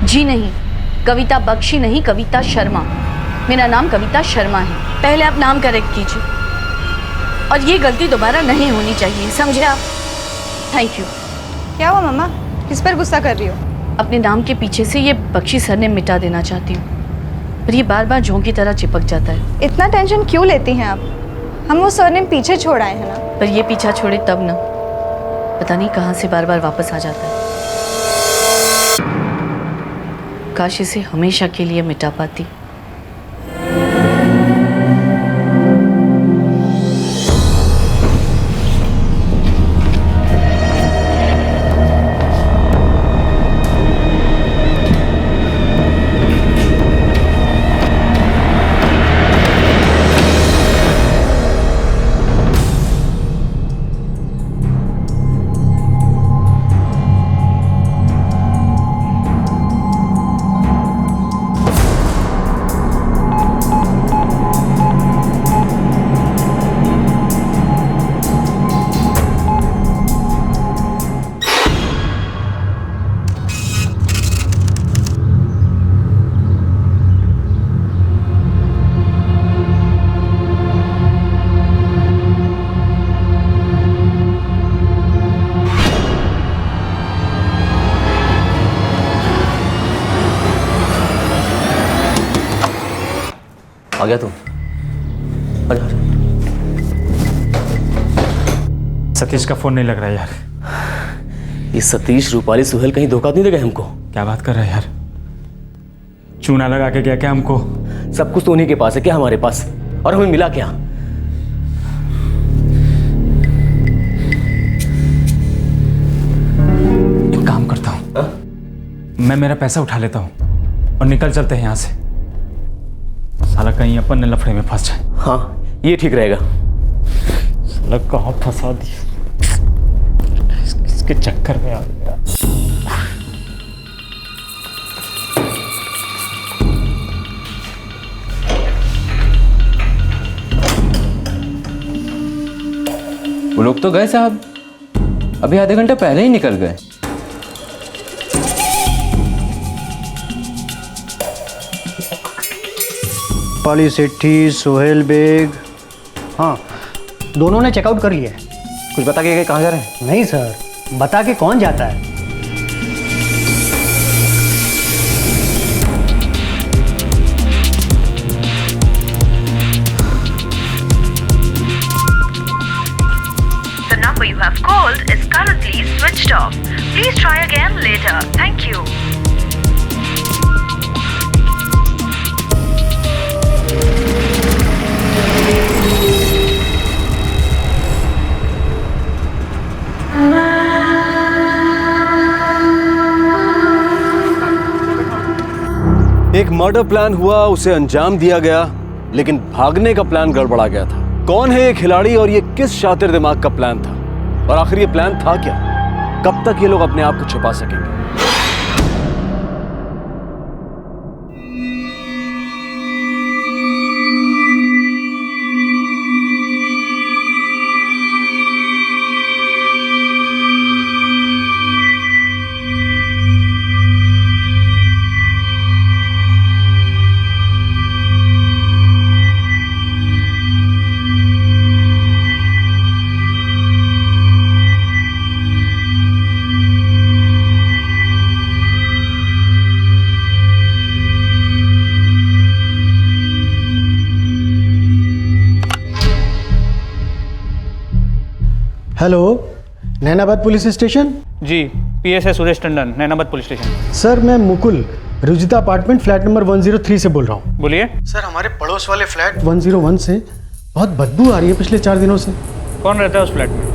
जी नहीं, कविता बख्शी नहीं, कविता शर्मा। मेरा नाम कविता शर्मा है। पहले आप नाम करेक्ट कीजिए और ये गलती दोबारा नहीं होनी चाहिए, समझे आप? Thank you. क्या हुआ मम्मा, किस पर गुस्सा कर रही हो? अपने नाम के पीछे से ये बख्शी सरनेम मिटा देना चाहती हूँ, पर ये बार बार झोंक की तरह चिपक जाता है। इतना टेंशन क्यों लेती हैं आप? हम वो सरनेम पीछे छोड़ आए हैं ना। पर ये पीछा छोड़े तब ना, पता नहीं कहाँ से बार बार वापस आ जाता है। काश इसे हमेशा के लिए मिटा पाती। आ गया तुम? आजा आजा। सतीश का फोन नहीं लग रहा है यार। ये सतीश, रूपाली, सुहेल कहीं धोखा नहीं देगा हमको? क्या बात कर रहा है यार? चूना लगा के गया क्या हमको? सब कुछ तो उन्हीं के पास है, क्या हमारे पास? और हमें मिला क्या? एक काम करता हूँ, मैं मेरा पैसा उठा लेता हूँ और निकल चलते हैं यहाँ से। साला कहीं अपन ने लफड़े में फंस जाए। हाँ, ये ठीक रहेगा। साला कहाँ फंसा दिया, इसके चक्कर में आ गया। वो लोग तो गए साहब, अभी आधे घंटे पहले ही निकल गए। रूपाली सेठी, सोहेल बेग, हाँ दोनों ने चेकआउट कर लिया है। कुछ बता के कहाँ जा रहे हैं? नहीं सर, बता के कौन जाता है? The number you have called is currently switched off. Please try again later. Thank you. एक मर्डर प्लान हुआ, उसे अंजाम दिया गया, लेकिन भागने का प्लान गड़बड़ा गया था। कौन है ये खिलाड़ी और ये किस शातिर दिमाग का प्लान था? और आखिर ये प्लान था क्या? कब तक ये लोग अपने आप को छुपा सकेंगे? Hello, Nainabad police station? जी, PSI Suresh Tandon, Nainabad police station. Sir मैं Mukul, Rujita apartment flat number 103 से बोल रहा हूँ। बोलिए। सर हमारे पड़ोस वाले फ्लैट 101 से बहुत बदबू आ रही है पिछले 4 दिनों से। कौन रहता है उस फ्लैट में?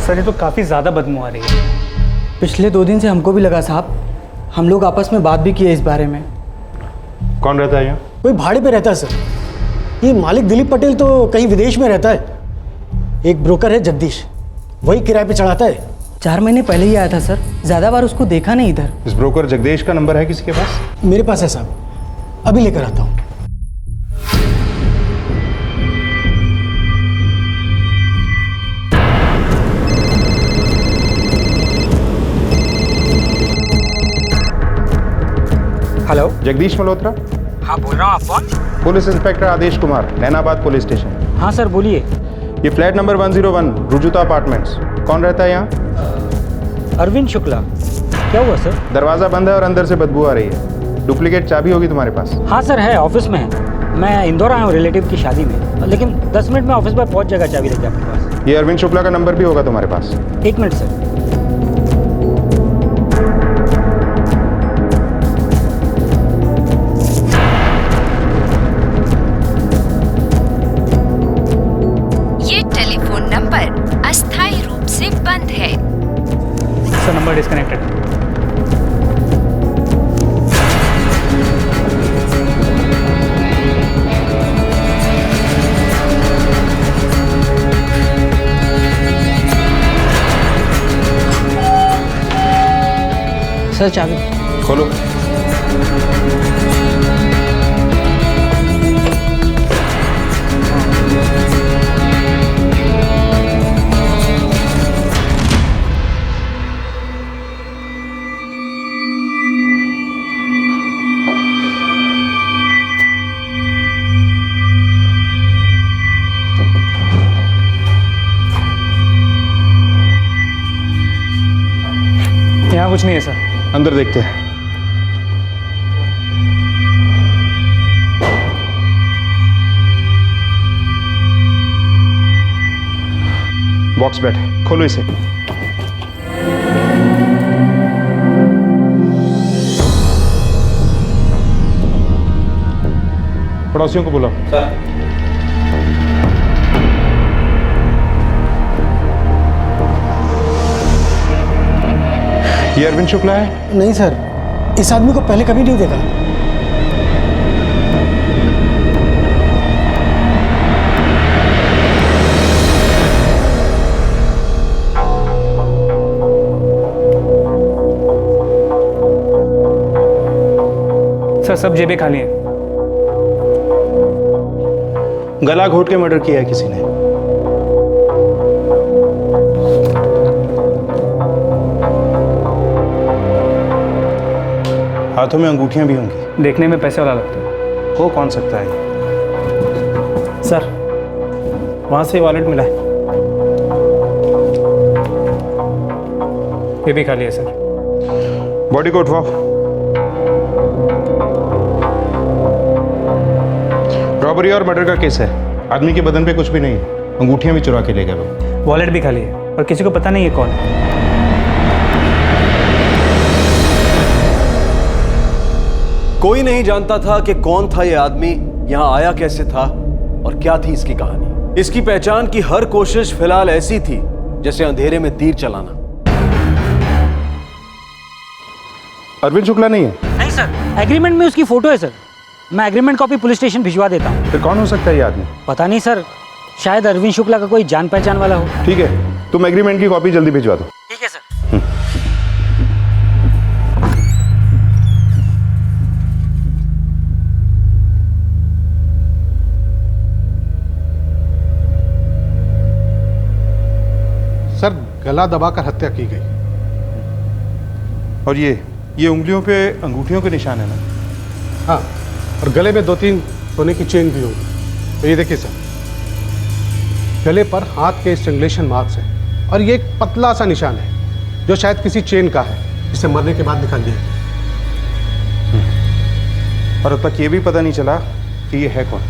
सर ये तो काफ़ी ज़्यादा बदबू आ रही है। पिछले 2 दिन से हमको भी लगा साहब, हम लोग आपस में बात भी किए इस बारे में। कौन रहता है यहाँ? कोई भाड़े पे रहता है सर। ये मालिक दिलीप पटेल तो कहीं विदेश में रहता है। एक ब्रोकर है जगदीश, वही किराए पे चढ़ाता है। 4 महीने पहले ही आया था सर, ज़्यादा बार उसको देखा नहीं इधर। इस ब्रोकर जगदीश का नंबर है किसी के पास? मेरे पास है साहब, अभी लेकर आता हूँ। हेलो, जगदीश मल्होत्रा? हाँ बोल रहा हूँ, आप कौन? पुलिस इंस्पेक्टर आदेश कुमार, नैनाबाद पुलिस स्टेशन। हाँ सर बोलिए। ये फ्लैट नंबर 101 रुजुता अपार्टमेंट्स। कौन रहता है यहाँ? अरविंद शुक्ला। क्या हुआ सर? दरवाज़ा बंद है और अंदर से बदबू आ रही है। डुप्लीकेट चाबी होगी तुम्हारे पास? हाँ सर है, ऑफिस में है। मैं इंदौर आया हूँ रिलेटिव की शादी में, लेकिन 10 मिनट में ऑफिस पर पहुँच जाएगा चाबी लेके आपके पास। ये अरविंद शुक्ला का नंबर भी होगा तुम्हारे पास? 1 मिनट सर। अस्थायी रूप से बंद है। Sir number disconnected. सर चाबी खोलो। यहाँ कुछ नहीं है सर। अंदर देखते हैं। बॉक्स बैठ है, खोलो इसे। पड़ोसियों को बुलाओ। ये अरविंद शुक्ला है? नहीं सर, इस आदमी को पहले कभी नहीं देखा। सर सब जेबें खाली हैं। गला घोट के मर्डर किया है किसी ने। हाथों में अंगूठियां भी होंगी। देखने में पैसे वाला लगता है। हो कौन सकता है? सर वहाँ से वॉलेट मिला है। ये भी खाली है सर। बॉडी को उठवाओ। रॉबरी और मर्डर का केस है। आदमी के बदन पे कुछ भी नहीं है। अंगूठियां भी चुरा के ले गए लोग। वॉलेट भी खाली है और किसी को पता नहीं है कौन है। कोई नहीं जानता था कि कौन था ये आदमी, यहां आया कैसे था और क्या थी इसकी कहानी। इसकी पहचान की हर कोशिश फिलहाल ऐसी थी जैसे अंधेरे में तीर चलाना। अरविंद शुक्ला नहीं है? नहीं सर, एग्रीमेंट में उसकी फोटो है सर। मैं एग्रीमेंट कॉपी पुलिस स्टेशन भिजवा देता हूँ। फिर कौन हो सकता है ये आदमी? पता नहीं सर, शायद अरविंद शुक्ला का कोई जान पहचान वाला हो। ठीक है, तुम एग्रीमेंट की कॉपी जल्दी भिजवा दो। ठीक है सर। सर गला दबाकर हत्या की गई। और ये उंगलियों पे अंगूठियों के निशान है ना? हाँ, और गले में 2-3 सोने की चेन भी होगी। तो ये देखिए सर, गले पर हाथ के स्ट्रैंगुलेशन मार्क्स है और ये एक पतला सा निशान है जो शायद किसी चेन का है, जिसे मरने के बाद निकाल दिया। और अब तक ये भी पता नहीं चला कि ये है कौन।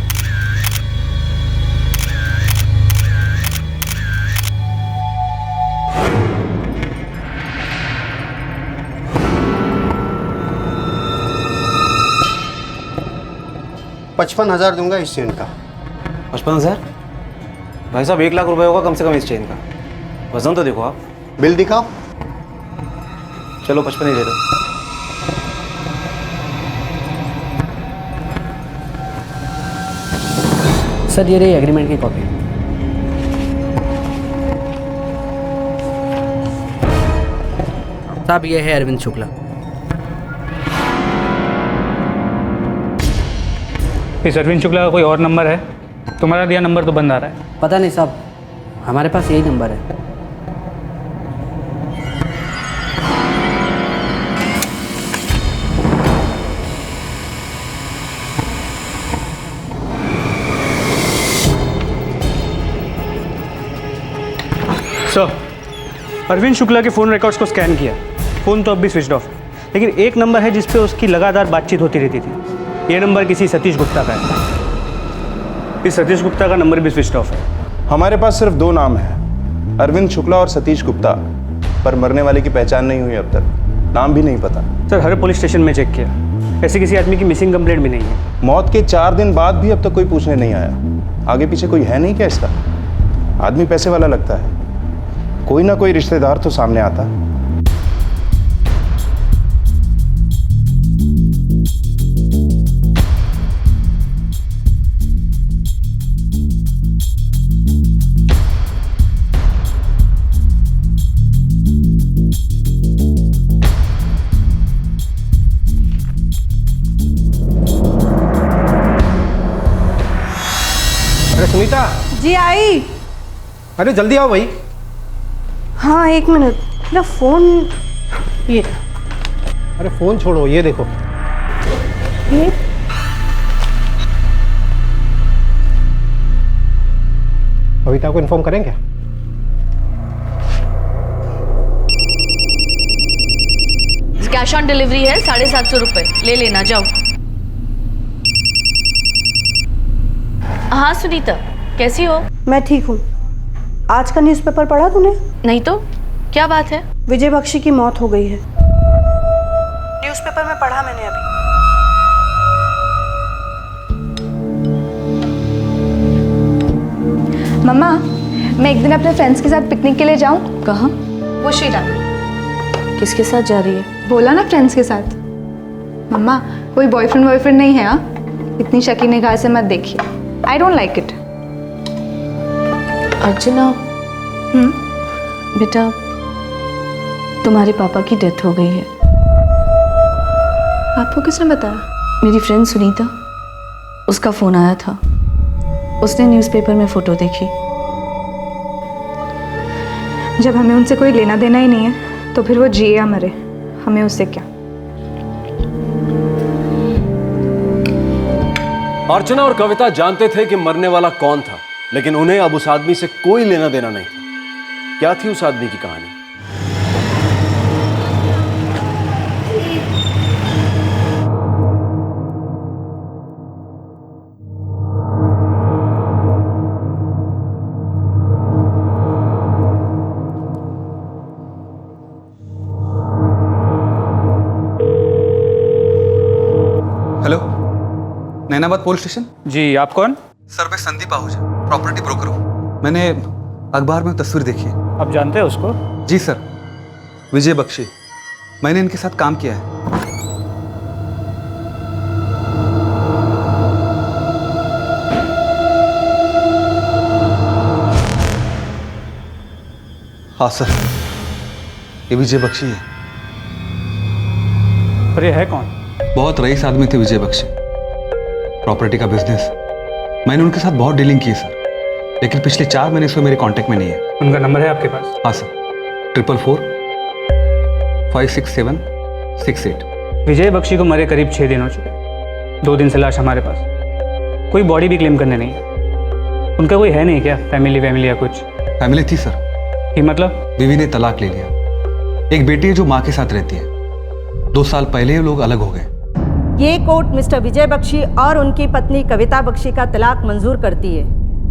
$55,000 दूंगा इस चेन का। 55,000? भाई साहब 1 लाख रुपए होगा कम से कम इस चेन का। वजन तो देखो आप। बिल दिखाओ। चलो 55 ही दे दो। सर ये रही एग्रीमेंट की कॉपी। साहब ये है अरविंद शुक्ला। इस अरविंद शुक्ला का कोई और नंबर है? तुम्हारा दिया नंबर तो बंद आ रहा है। पता नहीं साहब, हमारे पास यही नंबर है। सर, अरविंद शुक्ला के फ़ोन रिकॉर्ड्स को स्कैन किया। फ़ोन तो अब भी स्विच ऑफ है, लेकिन एक नंबर है जिस पे उसकी लगातार बातचीत होती रहती थी। ये नंबर किसी सतीश गुप्ता का है। इस सतीश गुप्ता का नंबर भी स्विच ऑफ है। हमारे पास सिर्फ 2 नाम हैं, अरविंद शुक्ला और सतीश गुप्ता, पर मरने वाले की पहचान नहीं हुई अब तक। नाम भी नहीं पता। सर हर पुलिस स्टेशन में चेक किया, ऐसे किसी आदमी की मिसिंग कंप्लेंट भी नहीं है। मौत के 4 दिन बाद भी अब तक कोई पूछने नहीं आया। आगे पीछे कोई है नहीं क्या इसका? आदमी पैसे वाला लगता है, कोई ना कोई रिश्तेदार तो सामने आता। अरे सुनीता। जी आई। अरे जल्दी आओ भाई। हाँ 1 मिनट, ना फ़ोन। ये अरे फोन छोड़ो, ये देखो। ये कविता को इन्फॉर्म करें क्या? कैश ऑन डिलीवरी है, 750 रुपये ले लेना, जाओ। हाँ सुनीता, कैसी हो? मैं ठीक हूँ। आज का न्यूज़पेपर पढ़ा तूने? नहीं तो क्या बात है? विजय बख्शी की मौत हो गई है। न्यूज़पेपर में पढ़ा मैंने अभी। मम्मा, मैं एक दिन अपने फ्रेंड्स के साथ पिकनिक के लिए जाऊं? कहाँ? वो श्रीराम। किसके साथ जा रही है? बोला ना फ्रेंड्स के साथ। मम्मा, कोई बॉयफ्रेंड नहीं है? हाँ, इतनी शकी निगाह से मत देखिए। I don't like it. Archana, बेटा तुम्हारे पापा की डेथ हो गई है। आपको किसने बताया? मेरी फ्रेंड सुनीता, उसका फ़ोन आया था। उसने न्यूज़पेपर में फ़ोटो देखी। जब हमें उनसे कोई लेना देना ही नहीं है तो फिर वो जिए या मरे, हमें उससे क्या। अर्चना और कविता जानते थे कि मरने वाला कौन था, लेकिन उन्हें अब उस आदमी से कोई लेना देना नहीं था। क्या थी उस आदमी की कहानी? Hello, Nainabad police station. जी, आप कौन? सर मैं संदीप आहूजा, प्रॉपर्टी ब्रोकर हूँ। मैंने अखबार में तस्वीर देखी है। आप जानते हैं उसको? जी सर, विजय बख्शी। मैंने इनके साथ काम किया है। हाँ सर, ये विजय बख्शी है। पर ये है कौन? बहुत रईस आदमी थे विजय बख्शी, प्रॉपर्टी का बिजनेस। मैंने उनके साथ बहुत डीलिंग की सर, लेकिन पिछले 4 महीने से मेरे कांटेक्ट में नहीं है। उनका नंबर है आपके पास? हाँ सर, 444 567 68। विजय बख्शी को मरे करीब 6 दिन हो चुके। 2 दिन से लाश हमारे पास। कोई बॉडी भी क्लेम करने नहीं है। उनका कोई है नहीं क्या? फैमिली या कुछ? फैमिली थी सर। ये मतलब? बीवी ने तलाक ले लिया। एक बेटी है जो माँ के साथ रहती है। 2 साल पहले ये लोग अलग हो गए। ये कोर्ट मिस्टर विजय बख्शी और उनकी पत्नी कविता बख्शी का तलाक मंजूर करती है।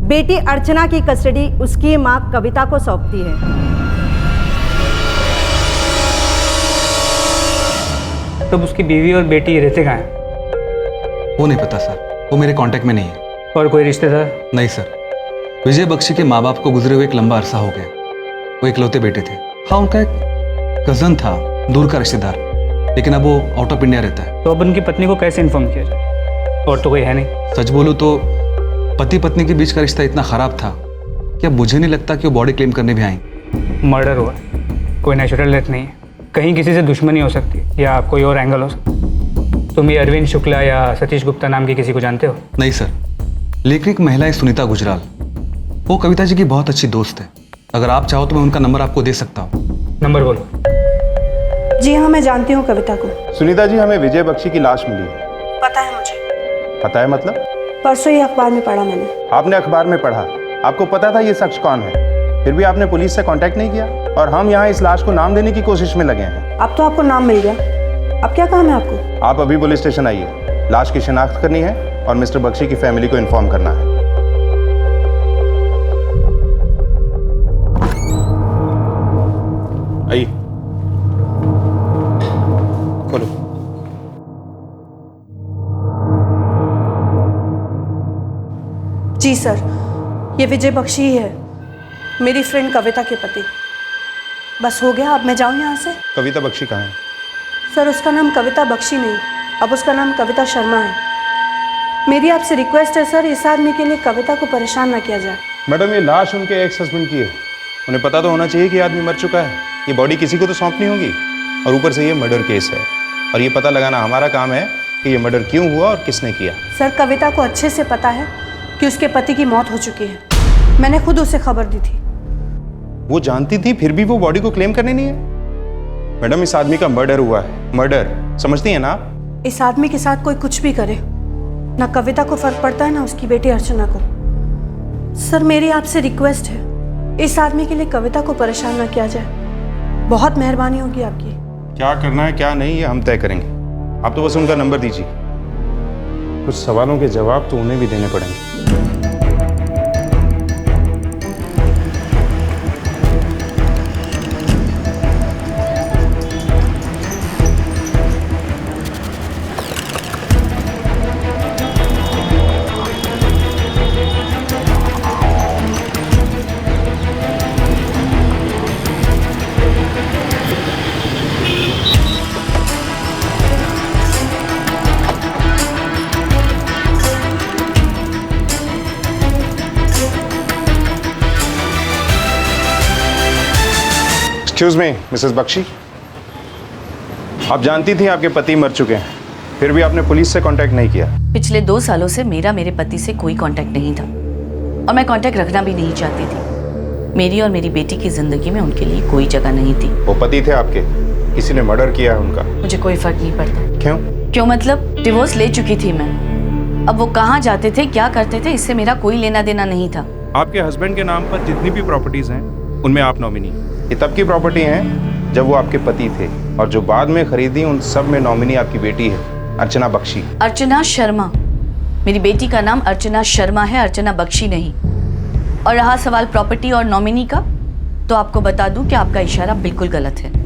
बेटी अर्चना की कस्टडी उसकी मां कविता को सौंपती है। तब उसकी बीवी और बेटी रहते कहाँ हैं? वो नहीं पता सर, वो मेरे कांटेक्ट में नहीं है। और कोई रिश्तेदार? नहीं सर, विजय बख्शी के माँ बाप को गुजरे हुए एक लंबा अरसा हो गया। वो इकलौते बेटे थे। हाँ, उनका एक कजन था, दूर का रिश्तेदार, लेकिन अब वो आउट ऑफ इंडिया रहता है। तो अब उनकी पत्नी को कैसे इन्फॉर्म किया जाए? और तो कोई है नहीं। सच बोलूं तो पति पत्नी के बीच का रिश्ता इतना खराब था कि अब मुझे नहीं लगता कि वो बॉडी क्लेम करने भी आएंगे। मर्डर हुआ, कोई नेचुरल डेथ नहीं है, कहीं किसी से दुश्मनी हो सकती है या कोई और एंगल हो सकता है। तुम ये अरविंद शुक्ला या सतीश गुप्ता नाम के किसी को जानते हो? नहीं सर, लेकिन एक महिला है सुनीता गुजराल, वो कविता जी की बहुत अच्छी दोस्त है। अगर आप चाहो तो मैं उनका नंबर आपको दे सकता हूँ। नंबर बोलो। जी हाँ, मैं जानती हूँ कविता को। सुनीता जी, हमें विजय बख्शी की लाश मिली है। पता है मुझे। पता है मतलब? परसों ही अखबार में पढ़ा मैंने। आपने अखबार में पढ़ा, आपको पता था ये शख्स कौन है, फिर भी आपने पुलिस से कांटेक्ट नहीं किया और हम यहाँ इस लाश को नाम देने की कोशिश में लगे हैं। अब तो आपको नाम मिल गया, अब क्या काम है आपको? आप अभी पुलिस स्टेशन आइए, लाश की शिनाख्त करनी है और मिस्टर बख्शी की फैमिली को इन्फॉर्म करना है। आइए, खोलो। जी सर, ये विजय बख्शी ही है, मेरी फ्रेंड कविता के पति। बस हो गया, अब मैं जाऊँ यहाँ से? कविता बख्शी कहाँ है? सर, उसका नाम कविता बख्शी नहीं, अब उसका नाम कविता शर्मा है। मेरी आपसे रिक्वेस्ट है सर, इस आदमी के लिए कविता को परेशान ना किया जाए। मैडम, ये लाश उनके एक्स हस्बैंड की है, उन्हें पता तो होना चाहिए कि आदमी मर चुका है। ये बॉडी किसी को तो सौंपनी होगी, और ऊपर से ये मर्डर केस है और ये पता लगाना हमारा काम है कि ये मर्डर क्यों हुआ और किसने किया। सर, कविता को अच्छे से पता है कि उसके पति की मौत हो चुकी है, मैंने खुद उसे खबर दी थी। वो जानती थी फिर भी वो बॉडी को क्लेम करने नहीं है? मैडम, इस आदमी का मर्डर हुआ है, मर्डर, समझती हैं ना आप? इस आदमी के साथ कोई कुछ भी करे, ना कविता को फर्क पड़ता है ना उसकी बेटी अर्चना को। सर, मेरी आपसे रिक्वेस्ट है, इस आदमी के लिए कविता को परेशान ना किया जाए, बहुत मेहरबानी होगी आपकी। क्या करना है क्या नहीं ये हम तय करेंगे, आप तो बस उनका नंबर दीजिए। कुछ सवालों के जवाब तो उन्हें भी देने पड़ेंगे। एक्सक्यूज मी मिसेस बख्शी, आप जानती थी आपके पति मर चुके हैं, फिर भी आपने पुलिस से कांटेक्ट नहीं किया। पिछले 2 सालों से मेरा मेरे पति से कोई कांटेक्ट नहीं था और मैं कांटेक्ट रखना भी नहीं चाहती थी। मेरी और मेरी बेटी की जिंदगी में उनके लिए कोई जगह नहीं थी। वो पति थे आपके, किसी ने मर्डर किया है उनका? मुझे कोई फर्क नहीं पड़ता। क्यों? क्यों मतलब डिवोर्स ले चुकी थी मैं, अब वो कहाँ जाते थे क्या करते थे इससे मेरा कोई लेना देना नहीं था। आपके हस्बैंड के नाम पर जितनी भी प्रॉपर्टीज हैं उनमें आप नॉमिनी। ये तब की प्रॉपर्टी हैं जब वो आपके पति थे, और जो बाद में खरीदी उन सब में नॉमिनी आपकी बेटी है, अर्चना बख्शी। अर्चना शर्मा, मेरी बेटी का नाम अर्चना शर्मा है, अर्चना बख्शी नहीं। और रहा सवाल प्रॉपर्टी और नॉमिनी का, तो आपको बता दूं कि आपका इशारा बिल्कुल गलत है।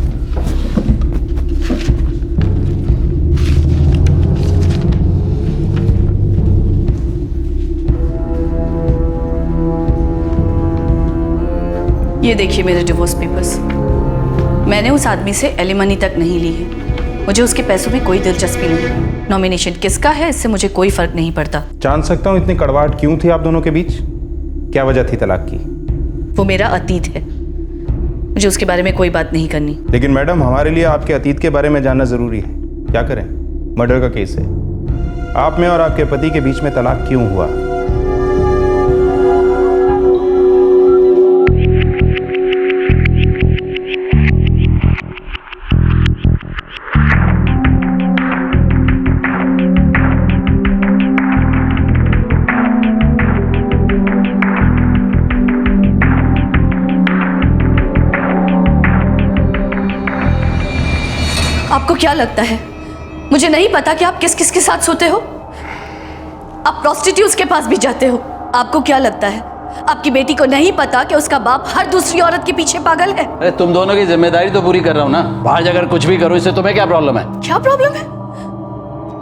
ये देखिए मेरे डिवोर्स पेपर्स, मैंने उस आदमी से एलिमनी तक नहीं ली है, मुझे उसके पैसों में कोई दिलचस्पी नहीं। नॉमिनेशन किसका है इससे मुझे कोई फर्क नहीं पड़ता। जान सकता हूँ इतनी कड़वाहट क्यों थी आप दोनों के बीच? क्या वजह थी तलाक की? वो मेरा अतीत है, मुझे उसके बारे में कोई बात नहीं करनी। लेकिन मैडम, हमारे लिए आपके अतीत के बारे में जानना जरूरी है। क्या करें, मर्डर का केस है, आप में और आपके पति के बीच में तलाक क्यों हुआ? आपको क्या लगता है मुझे नहीं पता कि आप किस किस के साथ सोते हो? आप प्रोस्टिट्यूट्स के पास भी जाते हो। आपको क्या लगता है आपकी बेटी को नहीं पता कि उसका बाप हर दूसरी औरत के पीछे पागल है? अरे तुम दोनों की जिम्मेदारी तो पूरी कर रहा हूं ना, बाहर जाकर कुछ भी करो, इससे तुम्हें क्या प्रॉब्लम है? क्या प्रॉब्लम है?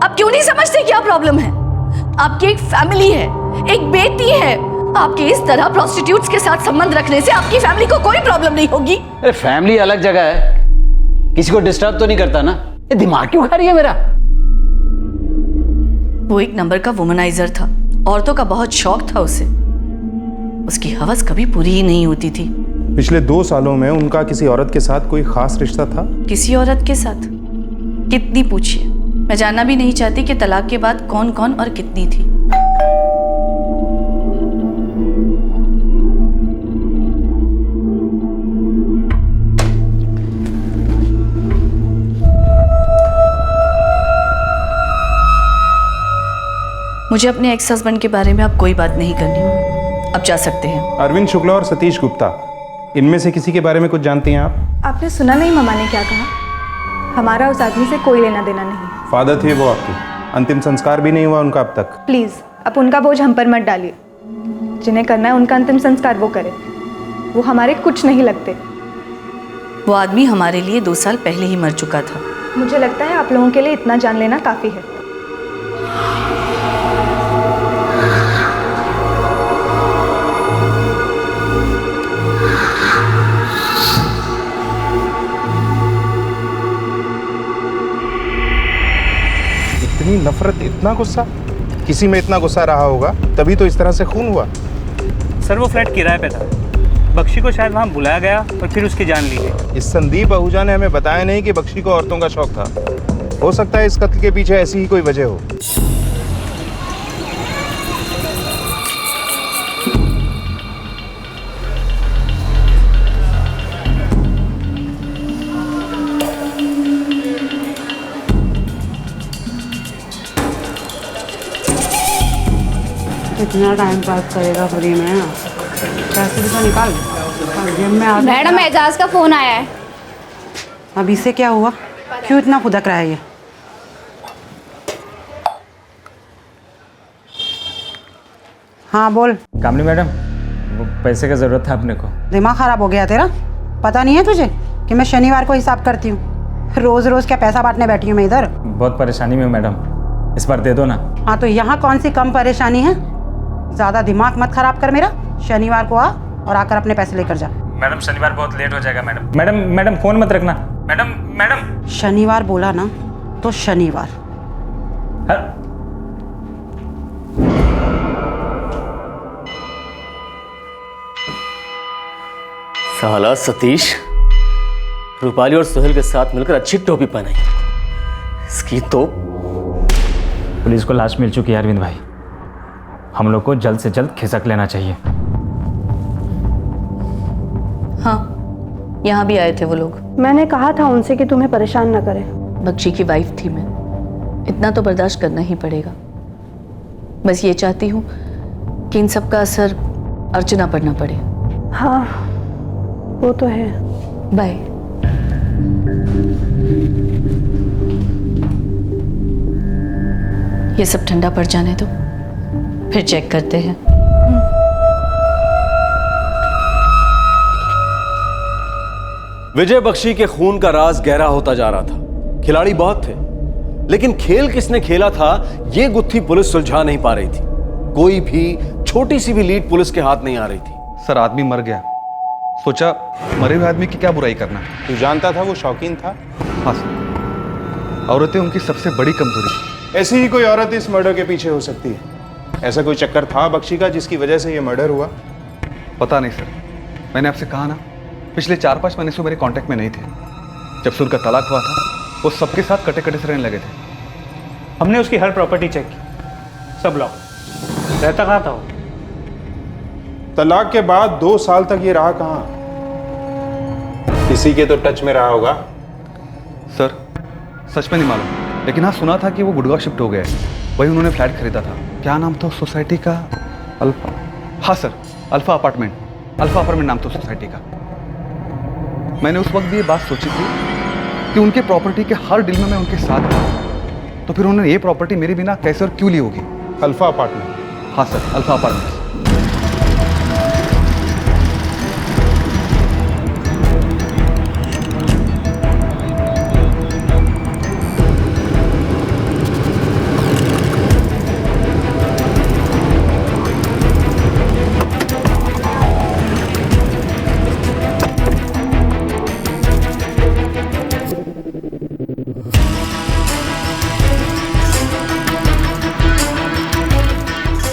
आप क्यों नहीं समझते क्या प्रॉब्लम है? आपकी एक फैमिली है, एक बेटी है। आपके इस तरह प्रोस्टिट्यूट्स के साथ संबंध रखने से आपकी फैमिली को कोई प्रॉब्लम नहीं होगी। अरे फैमिली अलग जगह है, किसी को डिस्टर्ब तो नहीं करता ना? ये दिमाग क्यों खा रही है मेरा? वो एक नंबर का वुमनाइजर था, औरतों का बहुत शौक था उसे। उसकी हवस कभी पूरी ही नहीं होती थी। पिछले 2 सालों में उनका किसी औरत के साथ कोई खास रिश्ता था? किसी औरत के साथ? कितनी पूछिए, मैं जानना भी नहीं चाहती कि तलाक के बाद कौन कौन और कितनी थी। मुझे अपने एक्स हस्बैंड के बारे में अब कोई बात नहीं करनी। अब जा सकते हैं। अरविंद शुक्ला और सतीश गुप्ता, इनमें से किसी के बारे में कुछ जानती हैं आप? आपने सुना नहीं मम्मा ने क्या कहा? हमारा उस आदमी से कोई लेना देना नहीं। फादर थे वो आपकी, अंतिम संस्कार भी नहीं हुआ उनका अब तक। प्लीज़ अब उनका बोझ हम पर मत डालिए। जिन्हें करना है उनका अंतिम संस्कार वो करे, वो हमारे कुछ नहीं लगते। वो आदमी हमारे लिए 2 साल पहले ही मर चुका था। मुझे लगता है आप लोगों के लिए इतना जान लेना काफ़ी है। इतनी नफरत, इतना गुस्सा? किसी में इतना गुस्सा रहा होगा तभी तो इस तरह से खून हुआ। सर वो फ्लैट किराए पे था, बख्शी को शायद वहाँ बुलाया गया और फिर उसकी जान ली गई। इस संदीप आहूजा ने हमें बताया नहीं कि बख्शी को औरतों का शौक था। हो सकता है इस कत्ल के पीछे ऐसी ही कोई वजह हो। कितना टाइम पास करेगा फ्री में? पैसे भी तो निकाल जेब में आ। मैडम एजाज का फोन आया है। अब इससे क्या हुआ? क्यों इतना खुदक रहा है ये? हाँ बोल। कामनी मैडम, वो पैसे का ज़रूरत था अपने को। दिमाग खराब हो गया तेरा? पता नहीं है तुझे कि मैं शनिवार को हिसाब करती हूँ? रोज रोज क्या पैसा बांटने बैठी हूँ मैं इधर? बहुत परेशानी में हूँ मैडम, इस बार दे दो ना। हाँ तो यहाँ कौन सी कम परेशानी है? ज़्यादा दिमाग मत खराब कर मेरा। शनिवार को आ और आकर अपने पैसे लेकर जा। मैडम शनिवार बहुत लेट हो जाएगा मैडम। मैडम मैडम फ़ोन मत रखना मैडम। मैडम शनिवार बोला ना तो शनिवार। साला सतीश रूपाली और सोहेल के साथ मिलकर अच्छी टोपी पहनाई। इसकी तो पुलिस को लाश मिल चुकी है अरविंद भाई। हम लोग को जल्द से जल्द खिसक लेना चाहिए। हाँ, यहाँ भी आए थे वो लोग। मैंने कहा था उनसे कि तुम्हें परेशान न करें। बख्शी की वाइफ थी मैं, इतना तो बर्दाश्त करना ही पड़ेगा। बस ये चाहती हूँ कि इन सब का असर अर्चना पर ना पड़े। हाँ वो तो है। बाय। ये सब ठंडा पड़ जाने दो, फिर चेक करते हैं। विजय बख्शी के खून का राज गहरा होता जा रहा था। खिलाड़ी बहुत थे, लेकिन खेल किसने खेला था ये गुत्थी पुलिस सुलझा नहीं पा रही थी। कोई भी छोटी सी भी लीड पुलिस के हाथ नहीं आ रही थी। सर आदमी मर गया, सोचा मरे हुए आदमी की क्या बुराई करना। तू जानता था वो शौकीन था? हाँ सर, औरतें उनकी सबसे बड़ी कमजोरी। ऐसी ही कोई औरत इस मर्डर के पीछे हो सकती है। ऐसा कोई चक्कर था बख्शी का जिसकी वजह से ये मर्डर हुआ? पता नहीं सर, मैंने आपसे कहा ना पिछले 4-5 महीने से मेरे कांटेक्ट में नहीं थे। जब से उनका तलाक हुआ था वो सबके साथ कटे कटे से रहने लगे थे। हमने उसकी हर प्रॉपर्टी चेक की, सब लॉक। रहता कहाँ था वो? तलाक के बाद 2 साल तक ये रहा कहाँ? किसी के तो टच में रहा होगा। सर सच में नहीं मालूम, लेकिन हाँ सुना था कि वो गुड़गांव शिफ्ट हो गए। वही उन्होंने फ्लैट खरीदा था। क्या नाम था उस सोसाइटी का? अल्फा। हाँ sir, alpha apartment. Alpha apartment नाम था सोसाइटी का। मैंने उस वक्त भी ये बात सोची थी कि उनके प्रॉपर्टी के हर डील में मैं उनके साथ था, तो फिर उन्होंने ये प्रॉपर्टी मेरे बिना कैसे और क्यों ली होगी? Alpha apartment? हाँ सर, अल्फा अपार्टमेंट।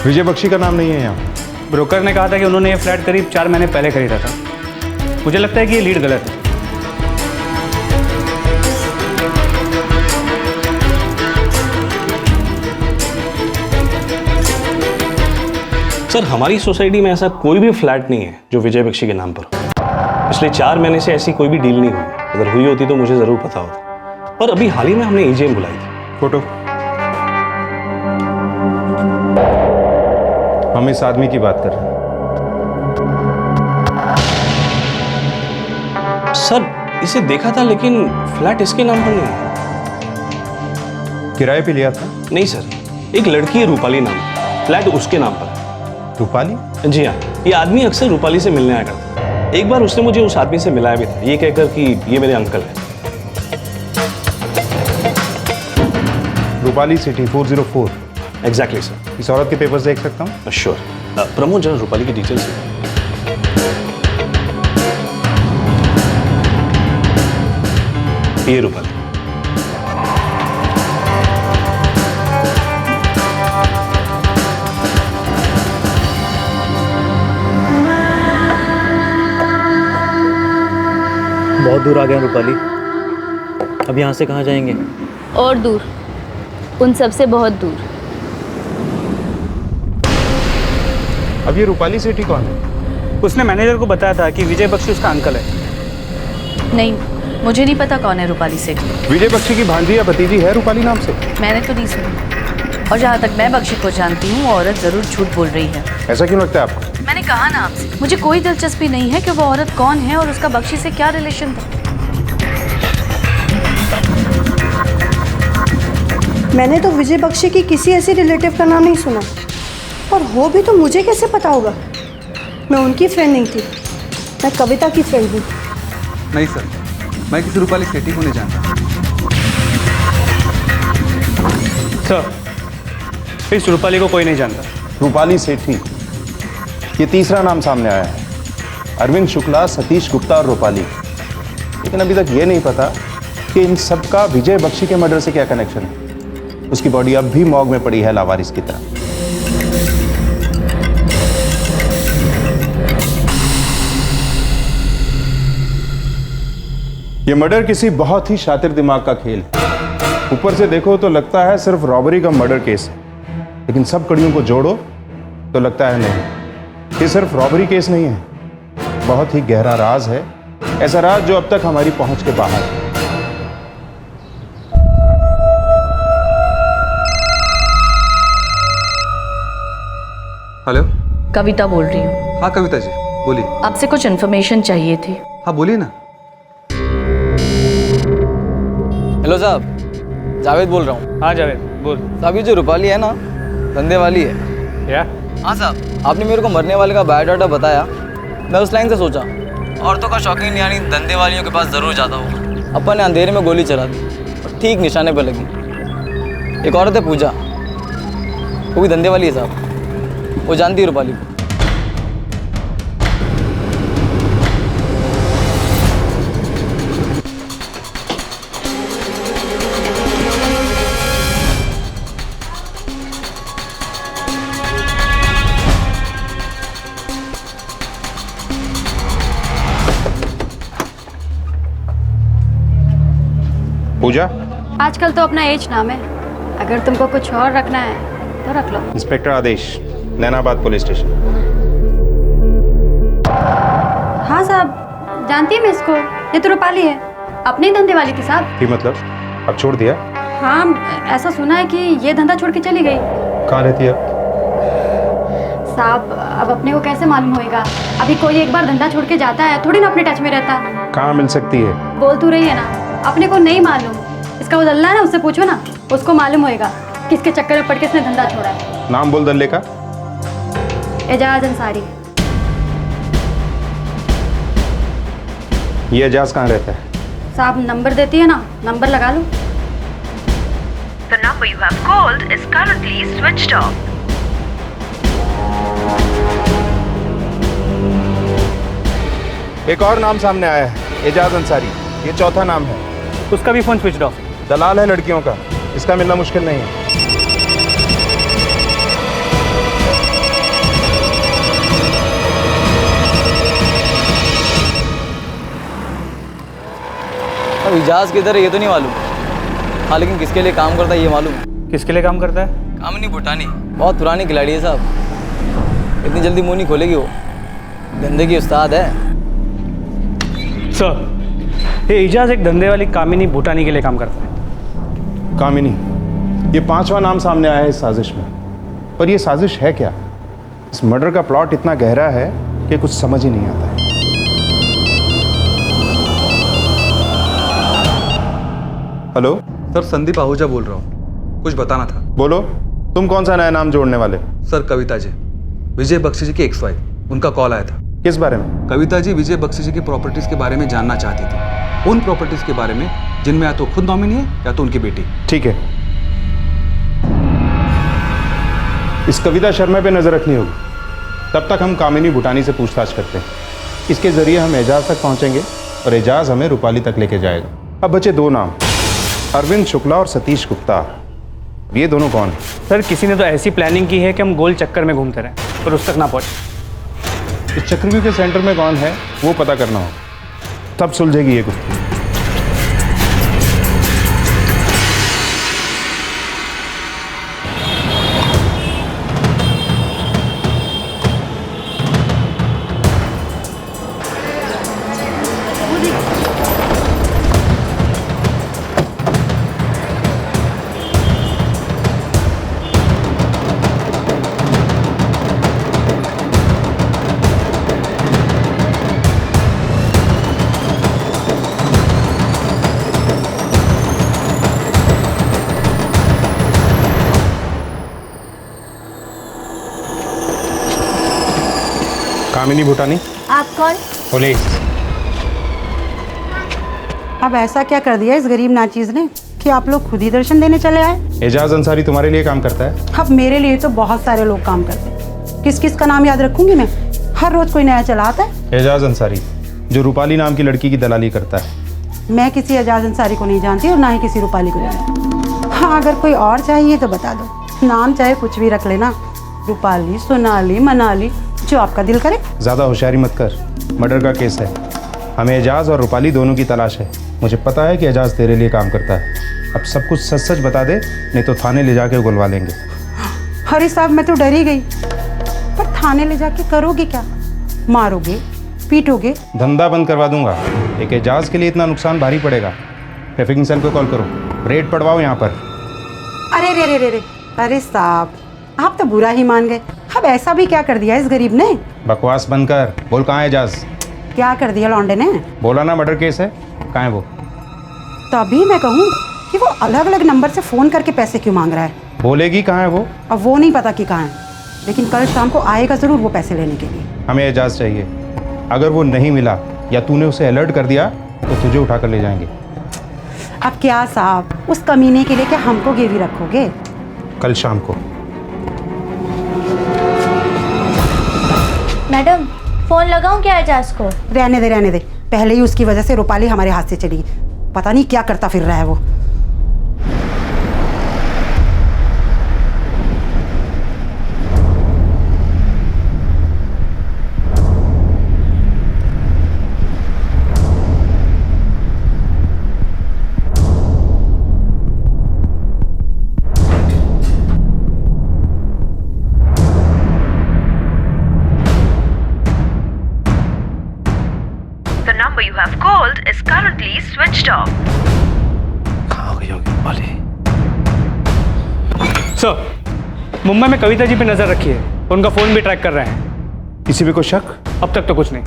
विजय बख्शी का नाम नहीं है यहाँ। ब्रोकर ने कहा था कि उन्होंने ये फ्लैट करीब 4 महीने पहले खरीदा था। मुझे लगता है कि ये लीड गलत है। सर, हमारी सोसाइटी में ऐसा कोई भी फ्लैट नहीं है जो विजय बख्शी के नाम पर हो। पिछले 4 महीने से ऐसी कोई भी डील नहीं हुई। अगर हुई होती तो मुझे ज़रूर पता होता। पर अभी हाल ही में हमने एजीएम बुलाई थी। फोटो। हम इस आदमी की बात कर रहे हैं। सर, इसे देखा था लेकिन फ्लैट इसके नाम पर नहीं है। किराए पे लिया था? नहीं सर, एक लड़की है रूपाली नाम, फ्लैट उसके नाम पर। रूपाली? जी हाँ, ये आदमी अक्सर रूपाली से मिलने आया करता है। एक बार उसने मुझे उस आदमी से मिलाया भी था, ये कहकर कि ये मेरे अंकल हैं। रूपाली सिटी 404। Exactly sir. इस औरत के पेपर्स देख सकता हूँ? श्योर। प्रमोद, जरा रूपाली की डिटेल्स। ये रूपाली। बहुत दूर आ गए रूपाली, अब यहाँ से कहाँ जाएंगे? और दूर, उन सब से बहुत दूर। अब ये रूपाली सेठी कौन है? उसने मैनेजर को बताया था कि विजय बख्शी उसका अंकल है। नहीं, मुझे नहीं पता कौन है रूपाली सेठी। विजय बख्शी की भांजी या भतीजी है रूपाली नाम से? मैंने तो नहीं सुनी। और जहाँ तक मैं बख्शी को जानती हूँ, वो औरत जरूर झूठ बोल रही है। ऐसा क्यों लगता है आपको? मैंने कहा ना आपसे, मुझे कोई दिलचस्पी नहीं है कि वो औरत कौन है और उसका बख्शी से क्या रिलेशन था। मैंने तो विजय बख्शी की किसी ऐसी रिलेटिव का नाम नहीं सुना, और हो भी तो मुझे कैसे पता होगा? मैं उनकी फ्रेंड नहीं थी, मैं कविता की फ्रेंड हूँ। नहीं सर, मैं किसी रूपाली सेठी को नहीं जानता। सर, इस रूपाली को कोई नहीं जानता। रूपाली सेठी, ये तीसरा नाम सामने आया है। अरविंद शुक्ला, सतीश गुप्ता और रूपाली। लेकिन अभी तक ये नहीं पता कि इन सब का विजय बख्शी के मर्डर से क्या कनेक्शन है। उसकी बॉडी अब भी मॉर्ग में पड़ी है लावारिस की तरह। ये मर्डर किसी बहुत ही शातिर दिमाग का खेल है। ऊपर से देखो तो लगता है सिर्फ रॉबरी का मर्डर केस है, लेकिन सब कड़ियों को जोड़ो तो लगता है नहीं, ये सिर्फ रॉबरी केस नहीं है, बहुत ही गहरा राज है। ऐसा राज जो अब तक हमारी पहुंच के बाहर है। हेलो, कविता बोल रही हूँ। हाँ कविता जी, बोलिए। आपसे कुछ इन्फॉर्मेशन चाहिए थी। हाँ बोलिए ना। हेलो साहब, जावेद बोल रहा हूँ। हाँ जावेद, बोल। साहब, ये जो रूपाली है ना, धंधे वाली है। क्या? हाँ साहब, आपने मेरे को मरने वाले का बायोडाटा बताया, मैं उस लाइन से सोचा औरतों का शौकीन यानी धंधे वालियों के पास ज़रूर जाता हूँ। अपन ने अंधेरे में गोली चला दी और ठीक निशाने पर लगी। एक औरत है पूजा, वो भी धंधे वाली है साहब, वो जानती है रूपाली को। पूजा, आजकल तो अपना एज नाम है, अगर तुमको कुछ और रखना है तो रख लो। इंस्पेक्टर आदेश, नैनाबाद पुलिस स्टेशन। हाँ साहब, जानती है मैं इसको, ये तो रूपाली है, अपने ही धंधे वाली थी साहब। की मतलब, अब छोड़ दिया? हाँ, ऐसा सुना है कि ये धंधा छोड़ के चली गई। कहाँ रहती है? साहब, अब अपने को कैसे मालूम होएगा? अभी कोई एक बार धंधा छोड़ के जाता है थोड़ी ना अपने टच में रहता। कहाँ मिल सकती है? बोल तू रही है ना, अपने को नहीं मालूम। इसका वो दल्ला है ना, उससे पूछो ना, उसको मालूम होएगा किसके चक्कर में पड़ के इसने धंधा छोड़ा है। नाम बोल दल्ले का। एजाज अंसारी। ये एजाज कहाँ रहता है? साहब नंबर देती है ना, नंबर लगा लो। The number you have called is currently switched off. एक और नाम सामने आया है, एजाज अंसारी, ये चौथा नाम है। उसका भी फोन स्विच ऑफ। दलाल है लड़कियों का, इसका मिलना मुश्किल नहीं है। अब इजाज़ किधर है ये तो नहीं मालूम, हाँ लेकिन किसके लिए काम करता है ये मालूम है। किसके लिए काम करता है? कामिनी भूटानी, बहुत पुरानी खिलाड़ी है साहब, इतनी जल्दी मुंह नहीं खोलेगी वो, धंधे की उस्ताद है। सर, ये इजाज़ एक धंधे वाली कामिनी भूटानी के लिए काम करता है। कामिनी, ये 5वां नाम सामने आया है इस साजिश में, पर ये साजिश है क्या? इस मर्डर का प्लॉट इतना गहरा है कि कुछ समझ ही नहीं आता है। हेलो सर, संदीप आहूजा बोल रहा हूँ, कुछ बताना था। बोलो, तुम कौन सा नया नाम जोड़ने वाले? सर, कविता जी, विजय बख्शी जी की एक्स वाइफ, उनका कॉल आया था। किस बारे में? कविता जी विजय बख्शी जी की प्रॉपर्टीज के बारे में जानना चाहती थी, उन प्रॉपर्टीज के बारे में जिनमें या तो खुद नॉमिनी है या तो उनकी बेटी। ठीक है, इस कविता शर्मा पे नजर रखनी होगी। तब तक हम कामिनी भूटानी से पूछताछ करते हैं, इसके जरिए हम एजाज तक पहुंचेंगे और एजाज हमें रूपाली तक लेके जाएगा। अब बचे 2 नाम, अरविंद शुक्ला और सतीश गुप्ता। ये दोनों कौन है? सर, किसी ने तो ऐसी प्लानिंग की है कि हम गोल चक्कर में घूमते रहें पर उस तक ना पहुंचे। इस चक्रव्यूह के सेंटर में कौन है वो पता करना हो, तब सुलझेगी ये गुफ्तगू। कामिनी भूटानी। आप कौन? पुलिस। अब ऐसा क्या कर दिया इस गरीब नाचीज ने कि आप लोग खुद ही दर्शन देने चले आए? एजाज अंसारी तुम्हारे लिए काम करता है? अब मेरे लिए तो बहुत सारे लोग काम करते हैं, किस किस का नाम याद रखूंगी मैं? हर रोज कोई नया चला आता है। एजाज अंसारी, जो रूपाली नाम की लड़की की दलाली करता है। मैं किसी एजाज अंसारी को नहीं जानती और ना ही किसी रूपाली को जानती। हाँ, अगर कोई और चाहिए तो बता दो, नाम चाहे कुछ भी रख लेना, रूपाली, सोनाली, मनाली, जो आपका दिल करे। ज़्यादा होशियारी मत कर, मर्डर का केस है, हमें एजाज और रूपाली दोनों की तलाश है। मुझे पता है कि एजाज तेरे लिए काम करता है, अब सब कुछ सच सच बता दे, नहीं तो थाने ले जाके उगलवा लेंगे। अरे साहब, मैं तो डर ही गई, पर थाने ले जाके करोगे क्या? मारोगे, पीटोगे? धंधा बंद करवा दूंगा, एक एजाज के लिए इतना नुकसान भारी पड़ेगा। ट्रैफिक इंसान को कॉल करो, रेड पड़वाओ यहाँ पर। अरे रे रे रे रे, अरे साहब, आप तो बुरा ही मान गए। अब ऐसा भी क्या कर दिया इस गरीब ने? बकवास बंद कर, बोल कहाँ है एजाज? क्या कर दिया लौंडे ने? बोला ना मर्डर केस है, कहाँ है वो? तभी मैं कहूँ कि वो अलग अलग नंबर से फ़ोन करके पैसे क्यों मांग रहा है? बोलेगी कहाँ है वो? अब वो नहीं पता कि कहाँ है, लेकिन कल शाम को आएगा ज़रूर वो पैसे लेने के लिए। हमें एजाज चाहिए, अगर वो नहीं मिला या तूने उसे अलर्ट कर दिया तो तुझे उठा कर ले जाएंगे। अब क्या साहब, उस कमीने के लिए क्या हमको गिरवी रखोगे? कल शाम को। मैडम, फोन लगाऊं क्या एजाज को? रहने दे, पहले ही उसकी वजह से रूपाली हमारे हाथ से चली गई, पता नहीं क्या करता फिर रहा है वो। The number you have called is currently switched off. कहाँ गई होगी रूपाली? सर, मुंबई में कविता जी पे नजर रखी है, उनका फोन भी ट्रैक कर रहे हैं। किसी पे कोई शक? अब तक तो कुछ नहीं।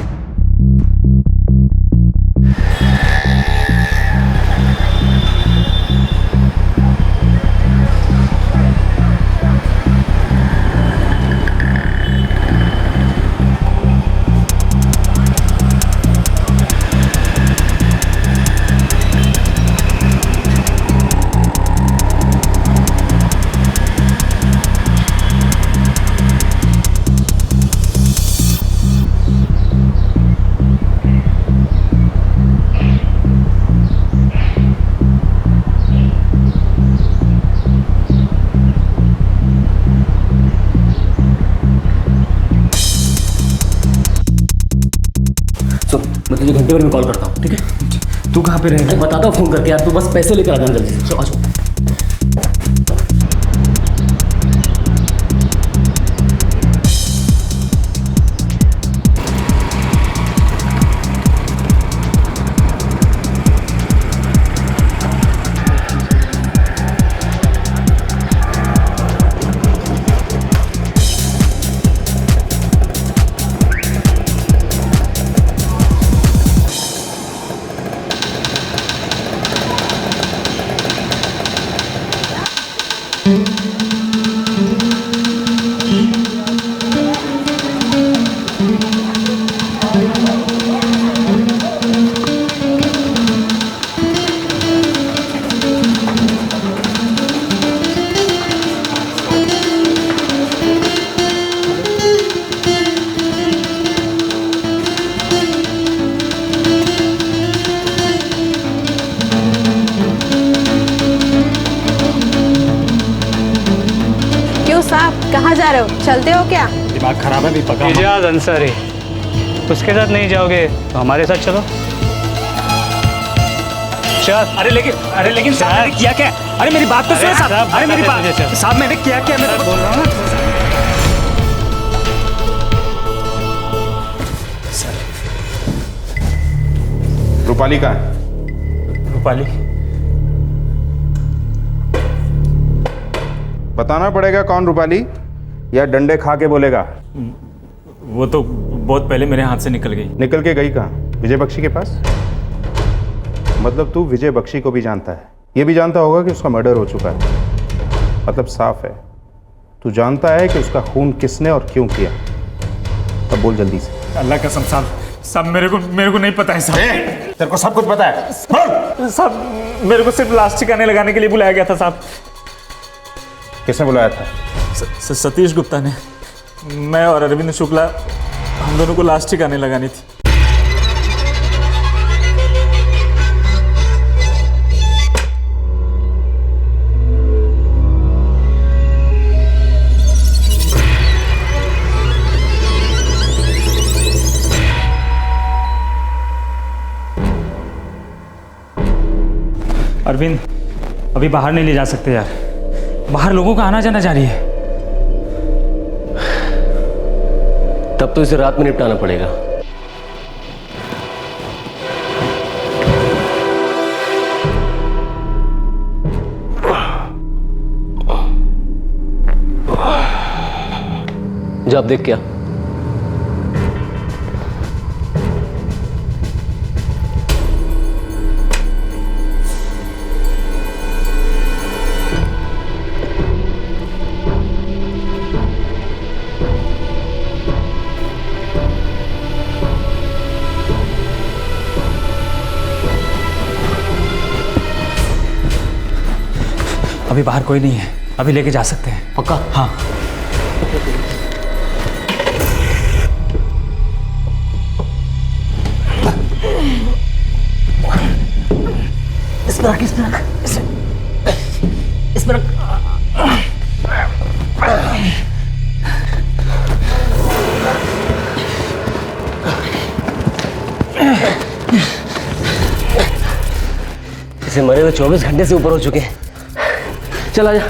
मैं तुझे घंटे भर में कॉल करता हूँ, ठीक है? तू कहाँ पे रह गए? बताता हूँ फोन करके यार, तू बस पैसे लेकर आ जाना जल्दी से। चलो आ जाओ। कहाँ जा रहे हो? चलते हो क्या? दिमाग खराब है भी पका। इजाज अंसारी, उसके साथ नहीं जाओगे तो हमारे साथ चलो। चल। अरे लेकिन साहब मैंने किया क्या? अरे मेरी बात तो सुनो साहब। अरे मेरी बात साहब, मैंने किया क्या? मैं बोल रहा हूँ ना। रूपाली कहाँ है? रूपाली बताना पड़ेगा कौन रूपाली, या डंडे खा के बोलेगा? वो तो बहुत पहले मेरे हाथ से निकल गई। निकल के गई कहाँ? विजय बख्शी के पास? मतलब तू विजय बख्शी को भी जानता है, ये भी जानता होगा कि उसका मर्डर हो चुका है। मतलब साफ है, तू जानता है कि उसका खून किसने और क्यों किया। अब बोल जल्दी से। अल्लाह कसम साहब मेरे को नहीं पता है साहब। तेरे को सब कुछ पता है? साहब मेरे को सिर्फ लास्ट ठिकाने लगाने के लिए बुलाया गया था साहब। किसने बुलाया था? सतीश गुप्ता ने। मैं और अरविंद शुक्ला, हम दोनों को लास्ट ठिकाने लगानी थी। अरविंद, अभी बाहर नहीं ले जा सकते यार, बाहर लोगों का आना जाना जारी है। तब तो इसे रात में निपटाना पड़ेगा। जा आप देख क्या। अभी बाहर कोई नहीं है, अभी लेके जा सकते हैं। पक्का? हाँ। इस पर इसे मरे हुए 24 घंटे से ऊपर हो चुके हैं। चल आजा।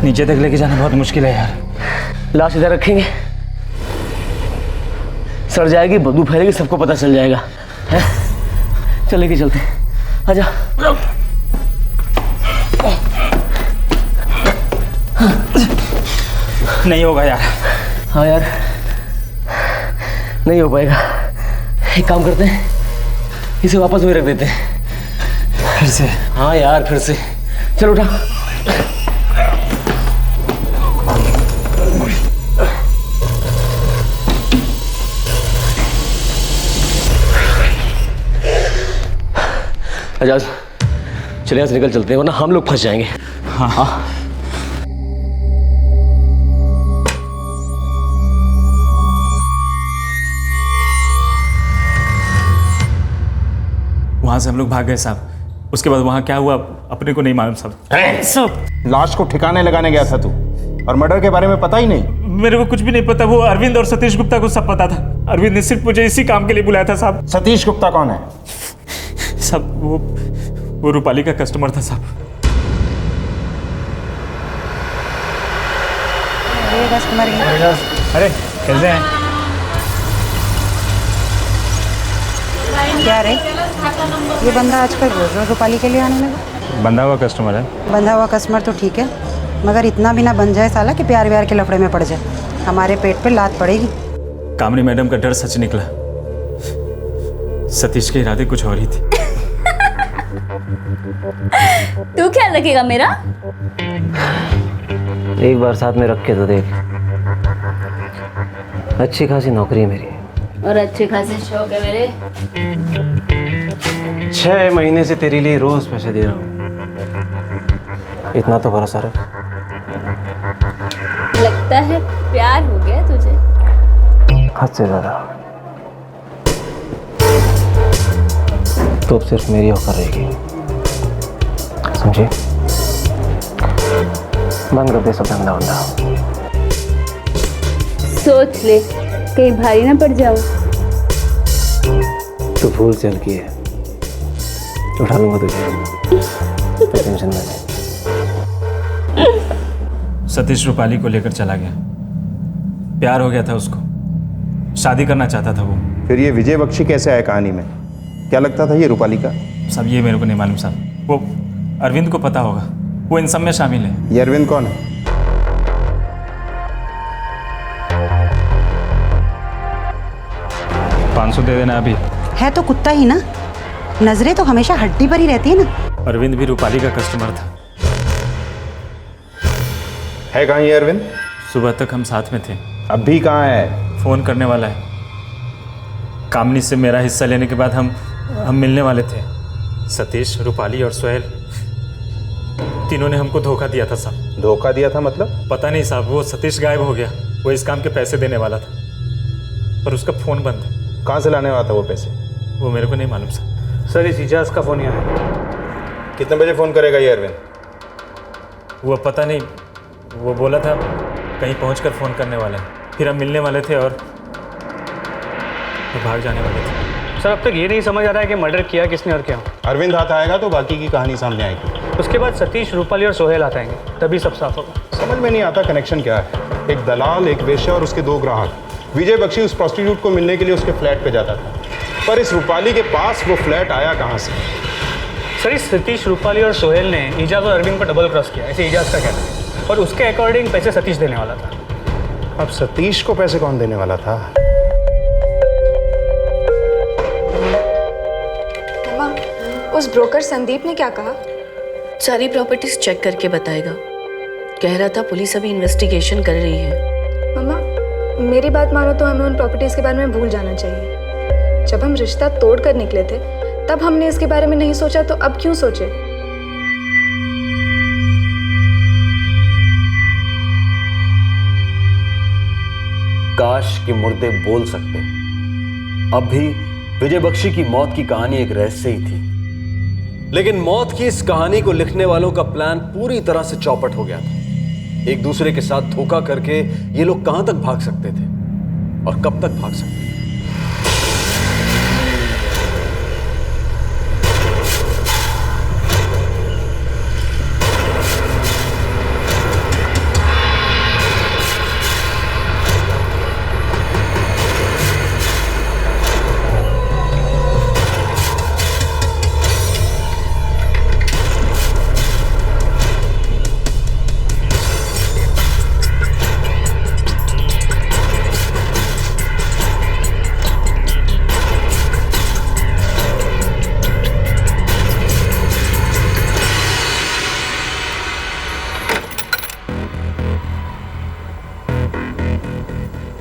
नीचे तक लेके जाना बहुत मुश्किल है यार। लाश इधर रखेंगे, सड़ जाएगी, बदबू फैलेगी, सबको पता चल जाएगा। है? चल लेके चलते हैं। आजा। नहीं होगा यार। हाँ यार, नहीं हो पाएगा। एक काम करते हैं, इसे वापस वहीं रख देते हैं। फिर से? हाँ यार, फिर से। चल उठा। आजाद, चले यहाँ से निकल चलते हैं, वरना हम लोग फंस जाएंगे। हाँ। वहां से हम लोग भाग गए साहब। उसके बाद वहां क्या हुआ अपने को नहीं मालूम साहब। लाश को ठिकाने लगाने गया था तू, और मर्डर के बारे में पता ही नहीं? मेरे को कुछ भी नहीं पता। वो अरविंद और सतीश गुप्ता को सब पता था। अरविंद ने सिर्फ मुझे इसी काम के लिए बुलाया था साहब। सतीश गुप्ता कौन है? साहब वो रूपाली का कस्टमर था साहब। ये कस्टमर है। अरे कैसे हैं? क्या रे, ये बंदा आजकल रोज रोज रूपाली के लिए आने लगा? बंधा हुआ कस्टमर है। बंधा हुआ कस्टमर तो ठीक है, मगर इतना भी ना बन जाए साला कि प्यार व्यार के लफड़े में पड़ जाए। हमारे पेट पे लात पड़ेगी। कामनी मैडम का डर सच निकला। सतीश के इरादे कुछ और ही थे। तू ख्याल रखेगा मेरा? एक बार साथ में रख के तो देख। अच्छी खासी नौकरी है मेरी और अच्छे खासे शौक है मेरे। 6 महीने से तेरे लिए रोज पैसे दे रहा हूँ। इतना तो भरोसा रख। लगता है प्यार हो गया तुझे। हद से ज्यादा। तो अब सिर्फ मेरी औकात रहेगी, समझे? बंद कर दे सब धंधा वंधा। सोच ले कहीं भारी ना पड़ जाओ। तू भूल चल की है, उठा लूंगा तुझे, तो टेंशन ना ले। सतीश रूपाली को लेकर चला गया। प्यार हो गया था उसको, शादी करना चाहता था वो। फिर ये विजय बख्शी कैसे आया कहानी में? क्या लगता था ये रूपाली का? सब ये मेरे को नहीं मालूम साहब। वो अरविंद को पता होगा, वो इन सब में शामिल है। ये अरविंद कौन है? $500 दे देना अभी। है तो कुत्ता ही ना, नजरें तो हमेशा हड्डी पर ही रहती है ना। अरविंद भी रूपाली का कस्टमर था। है कहाँ ये अरविंद? सुबह तक हम साथ में थे। अभी कहाँ है? फोन करने वाला है। कामनी से मेरा हिस्सा लेने के बाद हम मिलने वाले थे। सतीश, रूपाली और सोहेल तीनों ने हमको धोखा दिया था साहब। धोखा दिया था मतलब? पता नहीं साहब, वो सतीश गायब हो गया। वो इस काम के पैसे देने वाला था, पर उसका फ़ोन बंद है। कहाँ से लाने वाला था वो पैसे? वो मेरे को नहीं मालूम साहब। सर इस इजाज का फ़ोन यहाँ है। कितने बजे फ़ोन करेगा ये अरविंद? वो पता नहीं, वो बोला था कहीं पहुंचकर फ़ोन करने वाला है। फिर हम मिलने वाले थे और भाग जाने वाले थे। सर अब तक ये नहीं समझ आ रहा है कि मर्डर किया किसने और क्यों। अरविंद हाथ आएगा तो बाकी की कहानी सामने आएगी। उसके बाद सतीश, रूपाली और सोहेल आते हैं, तभी सब साफ होगा। समझ में नहीं आता कनेक्शन क्या है। एक दलाल, एक वेश्या और उसके 2 ग्राहक। विजय बख्शी उस प्रोस्टिट्यूट को मिलने के लिए उसके फ्लैट पे जाता था, पर इस रूपाली के पास वो फ्लैट आया कहाँ से? सर इस सतीश, रूपाली और सोहेल ने इजाज और अरविंद को डबल क्रॉस किया, ऐसे इजाज का कहना है। और उसके अकॉर्डिंग पैसे सतीश देने वाला था। अब सतीश को पैसे कौन देने वाला था? उस ब्रोकर संदीप ने क्या कहा? सारी प्रॉपर्टीज चेक करके बताएगा। कह रहा था पुलिस अभी इन्वेस्टिगेशन कर रही है। मम्मा मेरी बात मानो तो हमें उन प्रॉपर्टीज के बारे में भूल जाना चाहिए। जब हम रिश्ता तोड़ कर निकले थे तब हमने इसके बारे में नहीं सोचा, तो अब क्यों सोचे? काश के मुर्दे बोल सकते। अब भी विजय बख्शी की मौत की कहानी एक रहस्य ही थी, लेकिन मौत की इस कहानी को लिखने वालों का प्लान पूरी तरह से चौपट हो गया था। एक दूसरे के साथ धोखा करके ये लोग कहां तक भाग सकते थे और कब तक भाग सकते थे?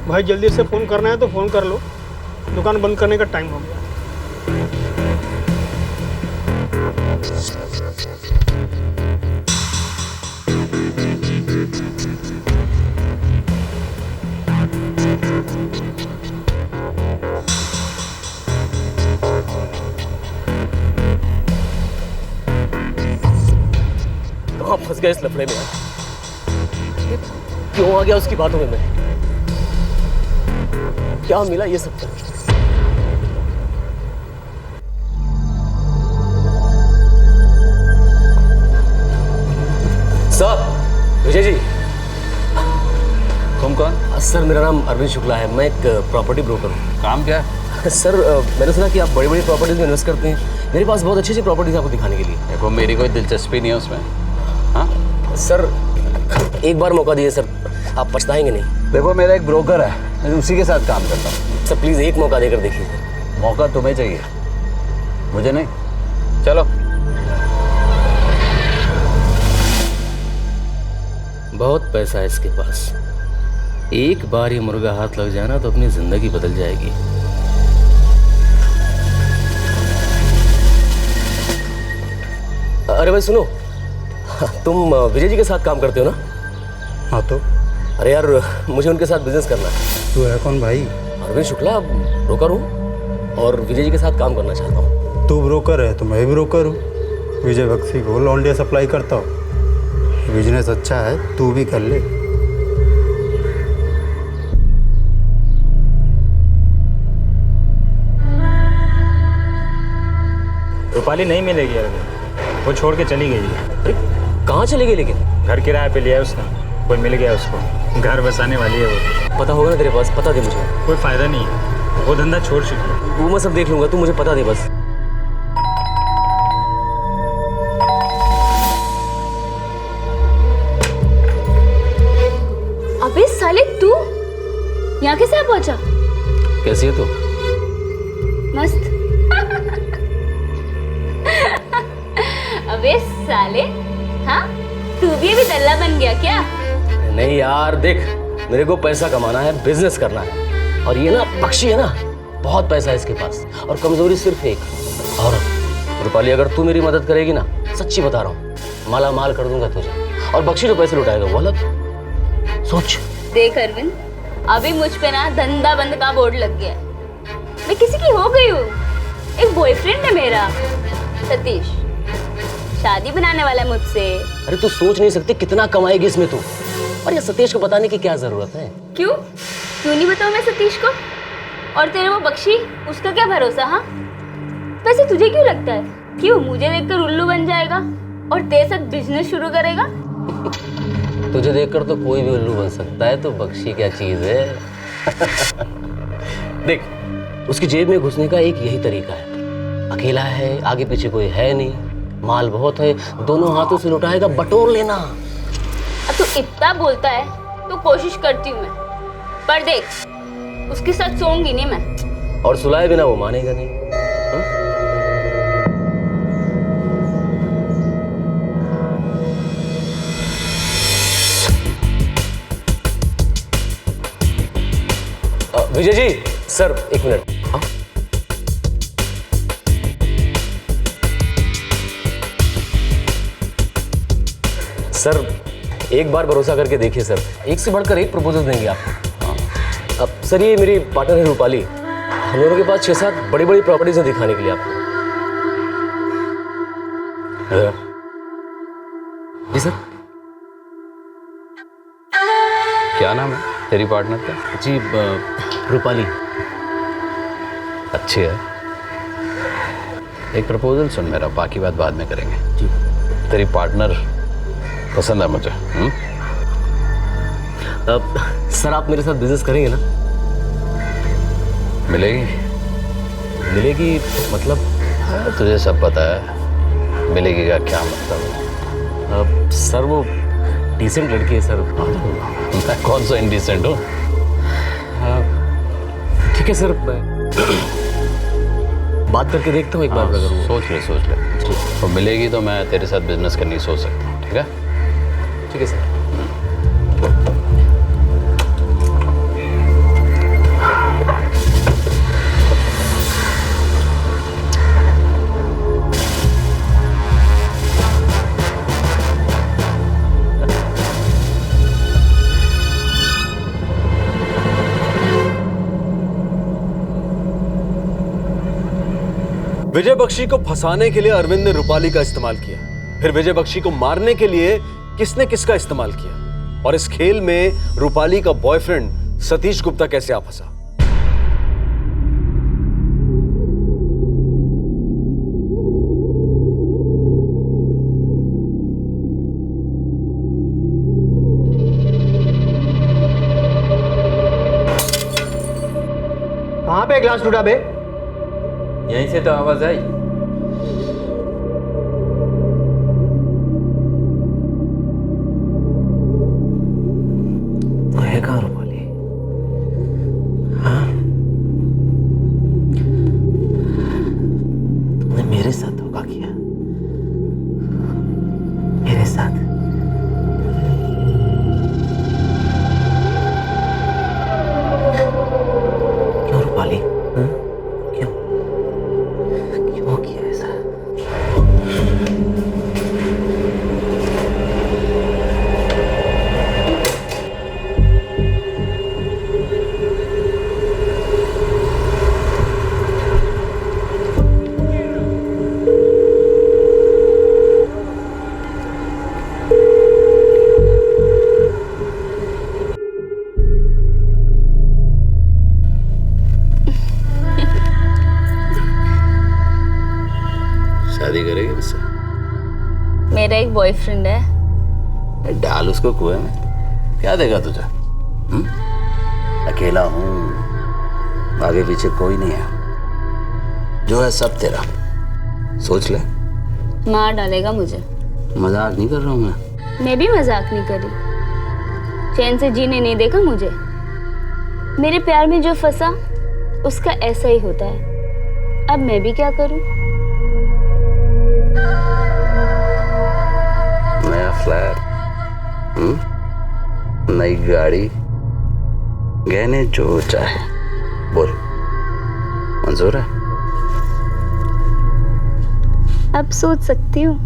भाई जल्दी से फ़ोन करना है तो फ़ोन कर लो, दुकान बंद करने का टाइम हो गया। कहाँ फंस गए इस लफड़े में यार? क्यों आ गया उसकी बातों में मैं? क्या मिला ये सब? सर, विजय जी। तुम कौन? सर मेरा नाम अरविंद शुक्ला है, मैं एक प्रॉपर्टी ब्रोकर हूँ। काम क्या? सर मैंने सुना कि आप बड़ी बड़ी प्रॉपर्टीज में इन्वेस्ट करते हैं। मेरे पास बहुत अच्छी अच्छी प्रॉपर्टीज आपको दिखाने के लिए। देखो मेरी कोई दिलचस्पी नहीं है उसमें। हाँ सर एक बार मौका दिए सर, आप पछताएंगे नहीं। देखो मेरा एक ब्रोकर है, मैं उसी के साथ काम करता हूँ। सर प्लीज़ एक मौका देकर देखिए सर। मौका तुम्हें चाहिए, मुझे नहीं। चलो। बहुत पैसा है इसके पास, एक बार ये मुर्गा हाथ लग जाना तो अपनी जिंदगी बदल जाएगी। अरे भाई सुनो, तुम विजय जी के साथ काम करते हो ना? हाँ तो अरे यार मुझे उनके साथ बिजनेस करना है। तू है कौन भाई? अरविंद शुक्ला, ब्रोकर हूँ और विजय जी के साथ काम करना चाहता हूँ। तू ब्रोकर है तो मैं भी ब्रोकर हूँ। विजय बख्शी को लौंडिया सप्लाई करता हूँ। बिजनेस अच्छा है, तू भी कर ले। रूपाली नहीं मिलेगी अरविंद, वो छोड़ के चली गई है। कहाँ चली गई? लेकिन घर किराए पे लिया है उसने, कोई मिल गया उसको, घर बसाने वाली है वो। पता होगा ना तेरे पास? पता दे मुझे। कोई फायदा नहीं है, वो धंधा छोड़ चुकी है। वो मैं सब देख लूंगा, तू मुझे पता दे बस। अबे साले तू यहाँ कैसे आ पहुंचा? कैसी है तू? मस्त। अबे साले, हाँ तू भी अभी दल्ला बन गया क्या? नहीं यार देख, मेरे को पैसा कमाना है, बिजनेस करना है। और ये ना बख्शी है ना, बहुत पैसा है इसके पास और कमजोरी सिर्फ एक औरत। रूपाली अगर तू मेरी मदद करेगी ना, सच्ची बता रहा हूँ, माला माल कर दूंगा तुझे। और बख्शी जो पैसे लुटाएगा वो अलग। सोच। देख अरविंद, अभी मुझ पे ना धंधा बंद का बोर्ड लग गया है। मैं किसी की हो गई हूँ। एक बॉयफ्रेंड है मेरा, सतीश, शादी बनाने वाला है मुझसे। अरे तू सोच नहीं सकती कितना कमाएगी इसमें तू। और ये सतीश को बताने की क्या जरूरत है? क्यों नहीं बताऊं मैं सतीश को? और तेरे वो बख्शी, उसका क्या भरोसा? हाँ वैसे तुझे क्यों लगता है क्यों मुझे देखकर उल्लू बन जाएगा और तेरे साथ बिजनेस शुरू करेगा? तुझे देखकर तो कोई भी उल्लू बन सकता है, तो बख्शी क्या चीज है? देख, उसकी जेब में घुसने का एक यही तरीका है। अकेला है, आगे पीछे कोई है नहीं, माल बहुत है, दोनों हाथों से लुटाएगा, बटोर लेना। अब तू इतना बोलता है तो कोशिश करती हूँ मैं, पर देख उसके साथ सोऊंगी नहीं मैं। और सुलाए बिना वो मानेगा नहीं। विजय जी, सर एक मिनट। हाँ? सर एक बार भरोसा करके देखिए सर, एक से बढ़कर एक प्रपोजल देंगे आपको। अब सर ये मेरी पार्टनर है रूपाली, हम लोगों के पास 6-7 बड़ी बड़ी प्रॉपर्टीज हैं दिखाने के लिए आपको। जी सर। क्या नाम है तेरी पार्टनर का? जी रूपाली। अच्छी है। एक प्रपोजल सुन मेरा, बाकी बात बाद में करेंगे। जी। तेरी पार्टनर पसंद है मुझे। सर आप मेरे साथ बिजनेस करेंगे ना? मिलेगी मतलब? तुझे सब पता है, मिलेगी का क्या मतलब? सर वो डिसेंट लड़की है सर। मैं कौन सा इनडिसेंट हूँ? ठीक है सर, बात करके देखता हूँ एक बार। अगर वो सोच ले तो मिलेगी तो मैं तेरे साथ बिजनेस करनी सोच सकता हूँ। ठीक है? ठीक है सर। विजय बख्शी को फंसाने के लिए अरविंद ने रूपाली का इस्तेमाल किया, फिर विजय बख्शी को मारने के लिए किसने किसका इस्तेमाल किया? और इस खेल में रूपाली का बॉयफ्रेंड सतीश गुप्ता कैसे आ फंसा? कहाँ पे ग्लास टूटा बे? यहीं से तो आवाज आई। तो है कहाँ रूपाली? हाँ, तुमने मेरे साथ धोखा किया, मेरे साथ। क्यों रूपाली? क्यों क्यों किया ऐसा? शादी करेगी मुझसे? मेरा एक बॉयफ्रेंड है। डाल उसको कुएं में, क्या देगा तुझे? अकेला हूं, आगे पीछे कोई नहीं है, जो है सब तेरा। सोच ले। मार डालेगा मुझे। मजाक नहीं कर रहा हूं मैं भी मजाक नहीं कर रही। चैन से जीने नहीं देखा मुझे। मेरे प्यार में जो फंसा उसका ऐसा ही होता है। अब मैं भी क्या करूं? नया फ्लैट, नई गाड़ी, गहने, जो चाहे बोल, मंजूर है? अब सोच सकती हूँ।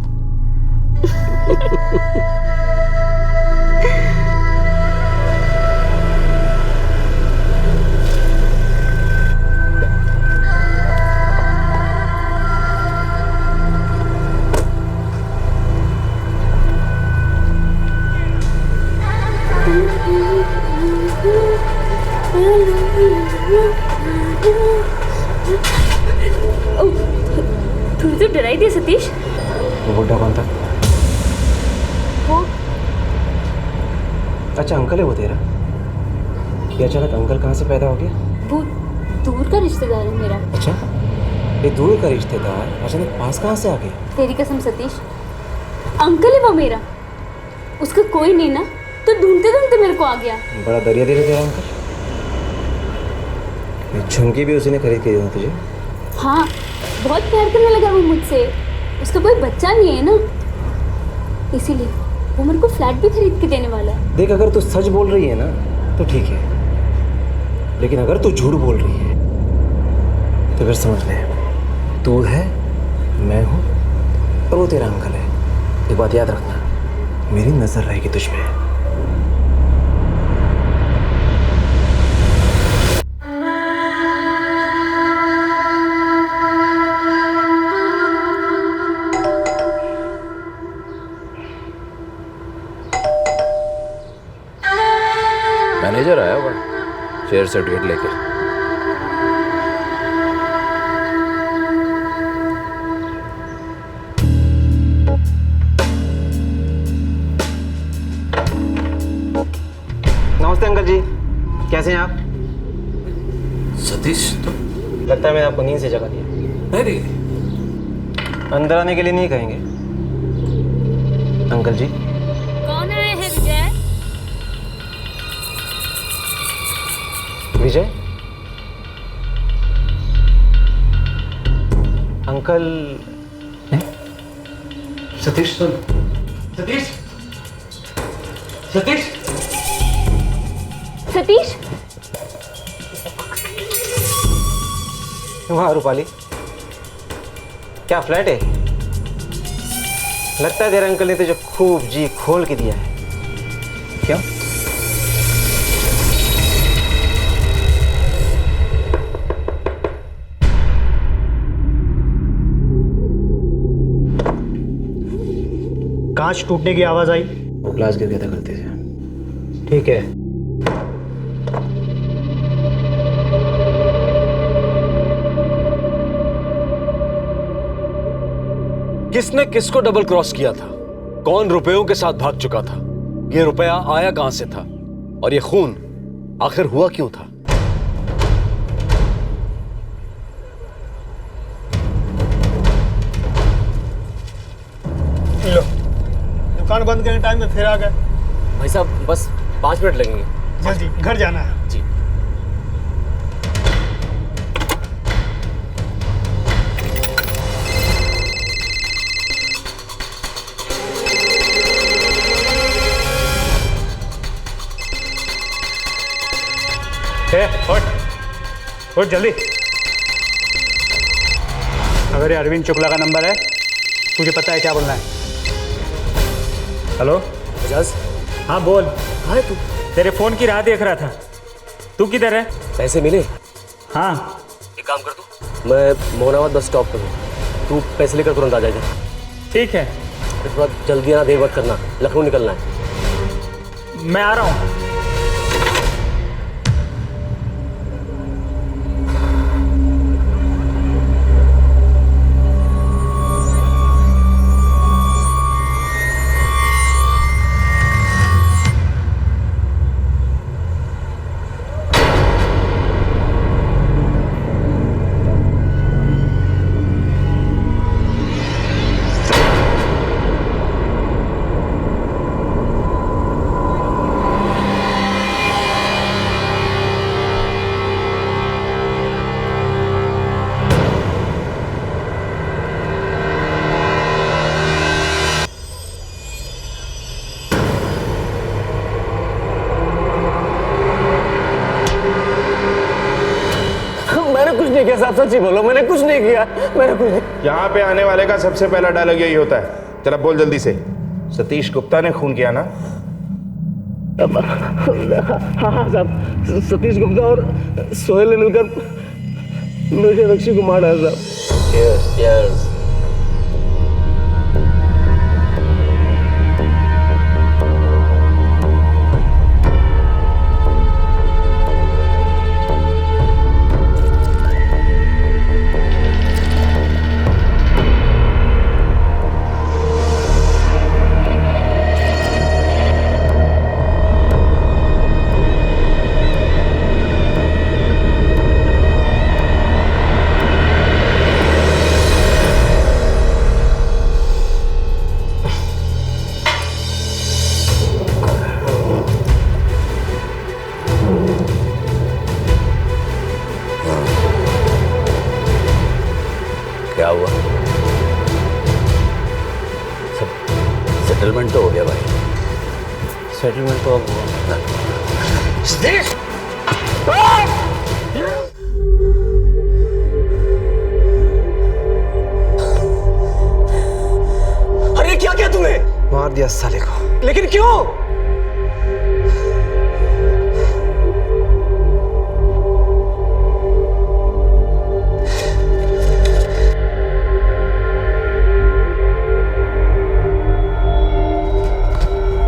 तू तो डराई थी सतीश। वो बुड्ढा कौन था? वो अच्छा अंकल है वो तेरा? ये अचानक अंकल कहाँ से पैदा हो गया? वो दूर का रिश्तेदार है मेरा। अच्छा, ये दूर का रिश्तेदार अचानक पास कहाँ से आ गया? तेरी कसम सतीश, अंकल है वो मेरा। उसका कोई नहीं ना, तो ढूंढते ढूंढते मेरे को आ गया। बड़ा दरिया दे रहे तेरा अंकल। ये झुमकी भी उसी ने खरीद के दी तुझे? हाँ, बहुत प्यार करने लगा वो मुझसे। उसका कोई बच्चा नहीं है ना, इसीलिए वो मेरे को फ्लैट भी खरीद के देने वाला है। देख, अगर तू सच बोल रही है ना तो ठीक है, लेकिन अगर तू झूठ बोल रही है तो फिर समझ ले, तू है, मैं हूँ और वो तेरा अंकल है। एक बात याद रखना, मेरी नजर रहेगी तुझ पे। मैनेजर आया हुआ शेयर सर्टिफिकेट लेके। नमस्ते अंकल जी, कैसे हैं आप? सतीश तो लगता है मैंने आपको नींद से जगा दिया। अरे अंदर आने के लिए नहीं कहेंगे अंकल जी? कौन आए हैं विजय? विजय? अंकल? सतीश सुन। सतीश, सतीश, सतीश, वहाँ रूपाली, क्या फ्लैट है? लगता है तेरे अंकल ने तुझे खूब जी खोल के दिया है। क्या? कांच टूटने की आवाज आई। वो ग्लास गिर गया था गलती से। ठीक है। किसने किसको डबल क्रॉस किया था? कौन रुपयों के साथ भाग चुका था? ये रुपया आया कहां से था? और ये खून आखिर हुआ क्यों था? लो, दुकान बंद करने टाइम में फिर आ गए। भाई साहब बस 5 मिनट लगेंगे। जल्दी घर जाना है। जी। उठ जल्दी। अगर ये अरविंद शुक्ला का नंबर है, तुझे पता है क्या बोलना है। हेलो एजाज। हाँ बोल। कहाँ है तू? तेरे फोन की राह देख रहा था। तू किधर है? पैसे मिले? हाँ। एक काम कर तू, मैं मोहनाबाद बस स्टॉप पर हूँ, तू पैसे लेकर तुरंत आ जाएगा। ठीक है। थोड़ा जल्दी आना, देर मत करना, लखनऊ निकलना है। मैं आ रहा हूँ। साहब सच्ची बोलो, मैंने कुछ नहीं किया, मैंने कुछ नहीं। यहाँ पे आने वाले का सबसे पहला डायलॉग यही होता है। चल अब बोल जल्दी से। सतीश गुप्ता ने खून किया ना? हाँ साहब, सतीश गुप्ता और सोहेल ने मिलकर विजय बख्शी को मार डाला साहब। Cheers, cheers. क्या हुआ? सेटलमेंट तो हो गया भाई। सेटलमेंट तो अब हुआ। अरे क्या किया तूने? मार दिया साले को। लेकिन क्यों?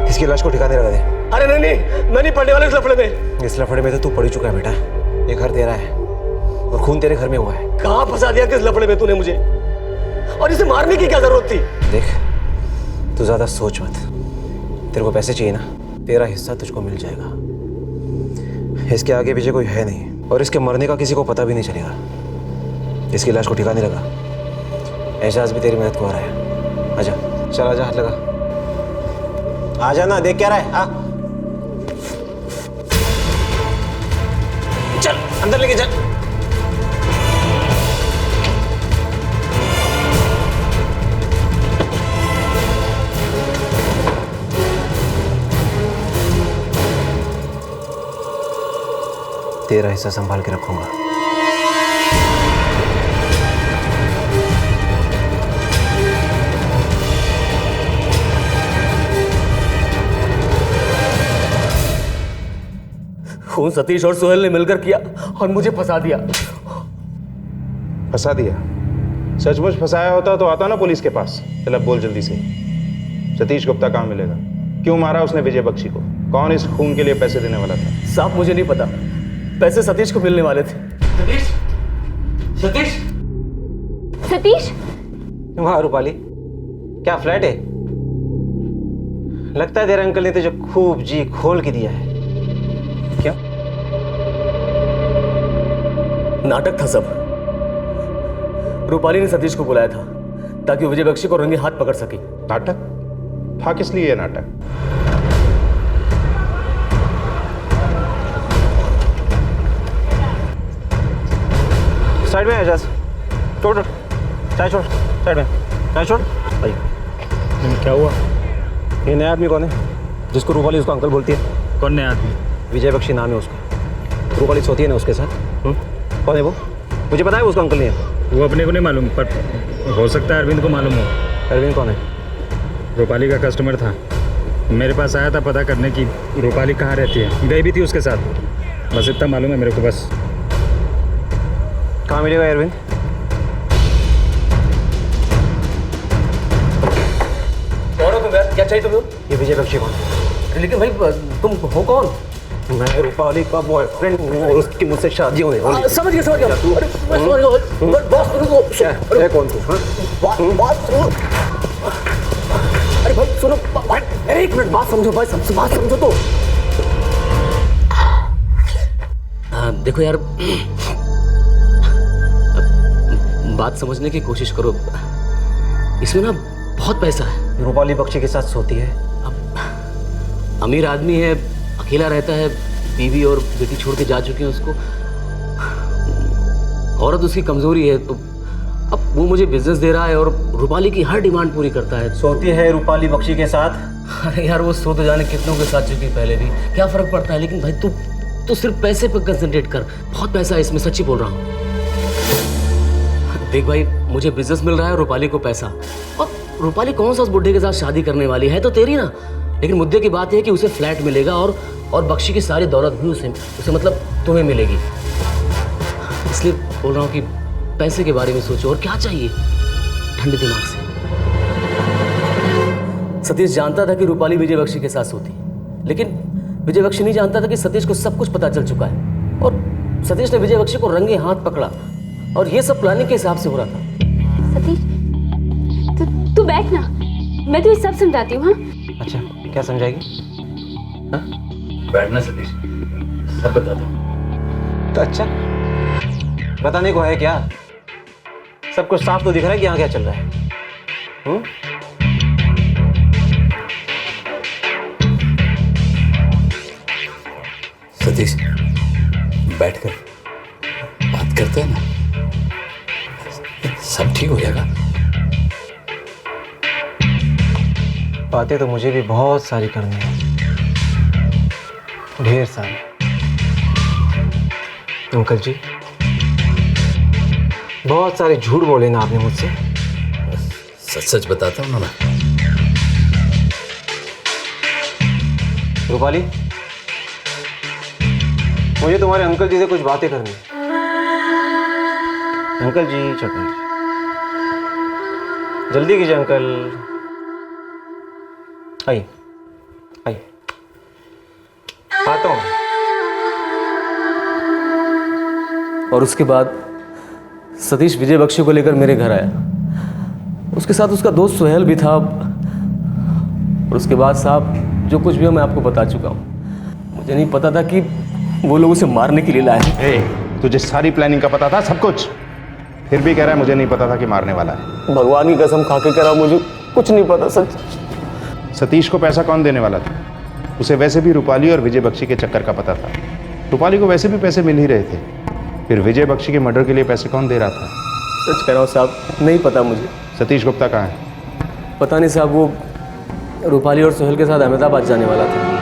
इसकी लाश को ठिकाने लगा दे। अरे नहीं, मैं नहीं पढ़ने वाला इस लफड़े में। इस लफड़े में तो तू पड़ चुका है बेटा। ये घर तेरा है और खून तेरे घर में हुआ है। कहाँ फंसा दिया किस लफड़े में तूने मुझे? और इसे मारने की क्या जरूरत थी? देख, तू ज्यादा सोच मत। तेरे को पैसे चाहिए ना, तेरा हिस्सा तुझको मिल जाएगा। इसके आगे पीछे कोई है नहीं और इसके मरने का किसी को पता भी नहीं चलेगा। इसकी लाश को ठिकाने लगा। एजाज भी तेरी मदद को आ रहा है। आजा, चल आजा, हाथ लगा। आजा ना, देख क्या रहा है? आ चल अंदर लेके चल। तेरा हिस्सा संभाल के रखूंगा। खून सतीश और सोहेल ने मिलकर किया और मुझे फंसा दिया। फंसा दिया? सचमुच फंसाया होता तो आता ना पुलिस के पास। चल अब बोल जल्दी से। सतीश गुप्ता कहाँ मिलेगा? क्यों मारा उसने विजय बख्शी को? कौन इस खून के लिए पैसे देने वाला था? साहब मुझे नहीं पता, पैसे सतीश को मिलने वाले थे। सतीश, सतीश, सतीश, वहाँ रूपाली, क्या फ्लैट है? लगता है तेरे अंकल ने तुझे खूब जी खोल के दिया है। क्या नाटक था सब। रूपाली ने सतीश को बुलाया था ताकि विजय बख्शी को रंगे हाथ पकड़ सके। नाटक था? किस लिए यह नाटक? साइड में एजाज, छोड़ चाय छोड़, साइड में चाय छोड़। क्या हुआ? ये नया आदमी कौन है जिसको रूपाली उसका अंकल बोलती है? कौन नया आदमी? विजय बख्शी नाम है उसका। रूपाली सोती है ना उसके साथ। कौन है वो? मुझे पता है वो उसका अंकल नहीं है। वो अपने को नहीं मालूम, पर हो सकता है अरविंद को मालूम हो। अरविंद कौन है? रूपाली का कस्टमर था, मेरे पास आया था पता करने की रूपाली कहाँ रहती है। गई भी थी उसके साथ, बस इतना मालूम है मेरे को। बस कहाँ मिलेगा अरविंद? कौन हो तुम यार? क्या चाहिए तुम्हें? ये विजय बख्शी कौन है? लेकिन भाई तुम हो कौन? मैं रूपाली का बॉयफ्रेंड हूँ और उसकी मुझसे शादी होने वाली। समझ गया समझ गया। अरे समझ गया। बॉस रुको। क्या है कौन तू? बात सुनो। अरे भाई सुनो, एक मिनट बात समझो भाई, सबसे बात समझो तो। देखो यार, बात समझने की कोशिश करो। इसमें ना बहुत पैसा है। रूपाली बख्शी के साथ सोती है। अमीर आदमी है, अकेला रहता है, बीवी और बेटी छोड़ के जा चुके हैं उसको। औरत उसकी कमजोरी है, तो अब वो मुझे बिजनेस दे रहा है और रूपाली की हर डिमांड पूरी करता है। सोती है रूपाली बख्शी के साथ? अरे यार वो सो तो जाने कितनों के साथ चुकी पहले भी, क्या फर्क पड़ता है। लेकिन भाई तू सिर्फ पैसे पर कंसंट्रेट कर, बहुत पैसा है इसमें, सच्ची बोल रहा हूँ। देख भाई, मुझे बिजनेस मिल रहा है, रूपाली को पैसा। और रूपाली कौन सा उस बुढ़े के साथ शादी करने वाली है? तो तेरी ना। लेकिन मुद्दे की बात है कि उसे फ्लैट मिलेगा और बख्शी की सारी दौलत भी उसे मतलब तुम्हें मिलेगी। इसलिए बोल रहा हूँ कि पैसे के बारे में सोचो, और क्या चाहिए ठंडे दिमाग से। सतीश जानता था कि रूपाली विजय बख्शी के साथ सोती, लेकिन विजय बख्शी नहीं जानता था कि सतीश को सब कुछ पता चल चुका है और सतीश ने विजय बख्शी को रंगे हाथ पकड़ा, और ये सब प्लानिंग के हिसाब से हो रहा था। सतीश, तू बैठ ना, मैं तुझे सब समझाती हूँ। हाँ, अच्छा, क्या समझाएगी? बैठना सतीश, सब बता दो। तो अच्छा, बताने को है क्या? सब कुछ साफ तो दिख रहा है कि यहाँ क्या चल रहा है। सतीश, बैठकर बात करते हैं ना, सब ठीक हो जाएगा। बातें तो मुझे भी बहुत सारी करनी है, ढेर सारी। अंकल जी, बहुत सारे झूठ बोले ना आपने मुझसे। सच सच बताता हूँ ना मैं। रूपाली, मुझे तुम्हारे अंकल जी से कुछ बातें करनी है। अंकल जी, चटनी जल्दी कीजिए अंकल। आइए आइए, आता हूँ। और उसके बाद सतीश विजय बख्शी को लेकर मेरे घर आया। उसके साथ उसका दोस्त सुहेल भी था। और उसके बाद साहब, जो कुछ भी मैं आपको बता चुका हूँ। मुझे नहीं पता था कि वो लोग उसे मारने के लिए लाए हैं। तुझे सारी प्लानिंग का पता था, सब कुछ, फिर भी कह रहा है मुझे नहीं पता था कि मारने वाला है। भगवान की कसम खा के कह रहा हूं, मुझे कुछ नहीं पता सच। सतीश को पैसा कौन देने वाला था? उसे वैसे भी रूपाली और विजय बख्शी के चक्कर का पता था। रूपाली को वैसे भी पैसे मिल ही रहे थे, फिर विजय बख्शी के मर्डर के लिए पैसे कौन दे रहा था? सच कह रहा हूँ साहब, नहीं पता मुझे। सतीश गुप्ता कहाँ है? पता नहीं साहब, वो रूपाली और सोहेल के साथ अहमदाबाद जाने वाला था।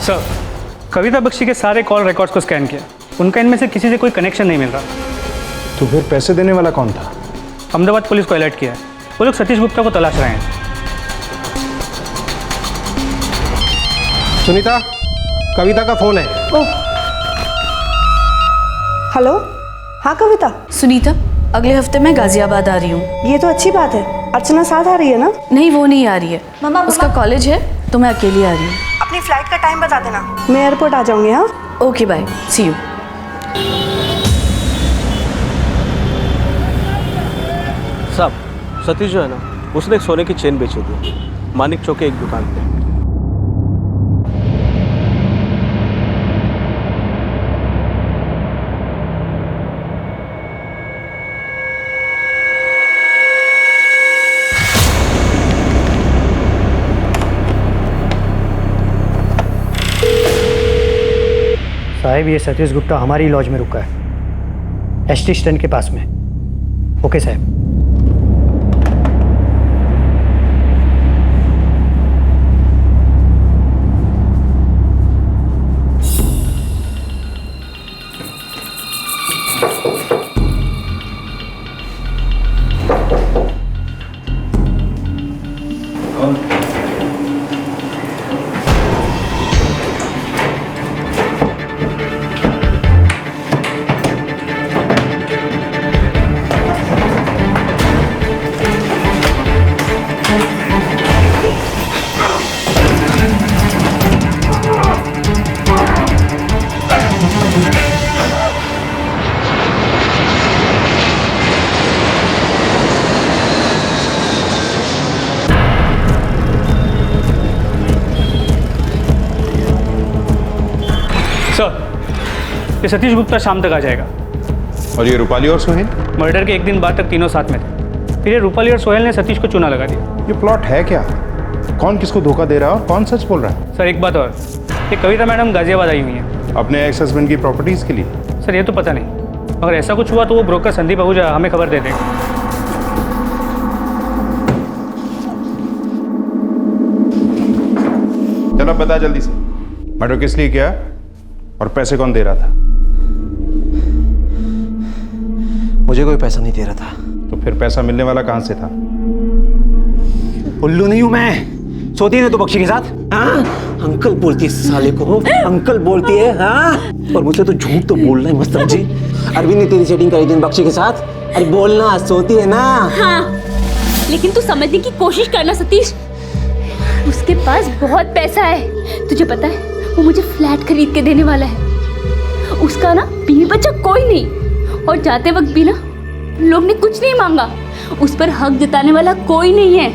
सर, कविता बख्शी के सारे कॉल रिकॉर्ड्स को स्कैन किया, उनका इनमें से किसी से कोई कनेक्शन नहीं मिल रहा। तो फिर पैसे देने वाला कौन था? अहमदाबाद पुलिस को अलर्ट किया है, वो लोग सतीश गुप्ता को तलाश रहे हैं। सुनीता, कविता का फोन है। हेलो, हाँ कविता। सुनीता, अगले हफ्ते मैं गाजियाबाद आ रही हूँ। ये तो अच्छी बात है। अर्चना साथ आ रही है ना? नहीं, वो नहीं आ रही है। उसका कॉलेज है तो मैं अकेली आ रही हूँ। अपनी फ्लाइट का टाइम बता देना, मैं एयरपोर्ट आ जाऊंगी। हाँ, ओके, बाय, सी यू। साहब, सतीश जो है ना, उसने एक सोने की चेन बेची थी मानिक चौक के एक दुकान पे। साहब, ये सतीश गुप्ता हमारी लॉज में रुका है, एसटी स्टैंड के पास में। ओके साहब। सर, ये सतीश गुप्ता शाम तक आ जाएगा। और ये रूपाली और सोहेल? मर्डर के एक दिन बाद तक तीनों साथ में थे। फिर ये रूपाली और सोहेल ने सतीश को चूना लगा दिया। ये प्लॉट है क्या? कौन किसको धोखा दे रहा है और कौन सच बोल रहा है? सर, एक बात और, ये कविता मैडम गाजियाबाद आई हुई हैं अपने एक्स हस्बैंड की प्रॉपर्टीज के लिए। सर, ये तो पता नहीं, अगर ऐसा कुछ हुआ तो वो ब्रोकर संदीप आहूजा हमें खबर दे देगा। चलो बता जल्दी से, मर्डर किस लिए किया और पैसे कौन दे रहा था? मुझे कोई पैसा नहीं दे रहा था। तो फिर पैसा मिलने वाला कहां से था? उल्लू नहीं हूं मैं। सोती है तो बख्शी के साथ? हाँ? अंकल बोलती है साले को, अंकल बोलती है। हाँ? और मुझसे तो झूठ तो बोलना है मस्त समझी। अरविंद ने तेरी सेटिंग करी दिन बख्शी के साथ। अरे बोलना, सोती है ना। हाँ, लेकिन तू समझने की कोशिश करना सतीश, उसके पास बहुत पैसा है। तुझे पता है, वो मुझे फ्लैट खरीद के देने वाला है। उसका ना बीवी बच्चा कोई नहीं, और जाते वक्त भी ना लोग ने कुछ नहीं मांगा। उस पर हक जताने वाला कोई नहीं है।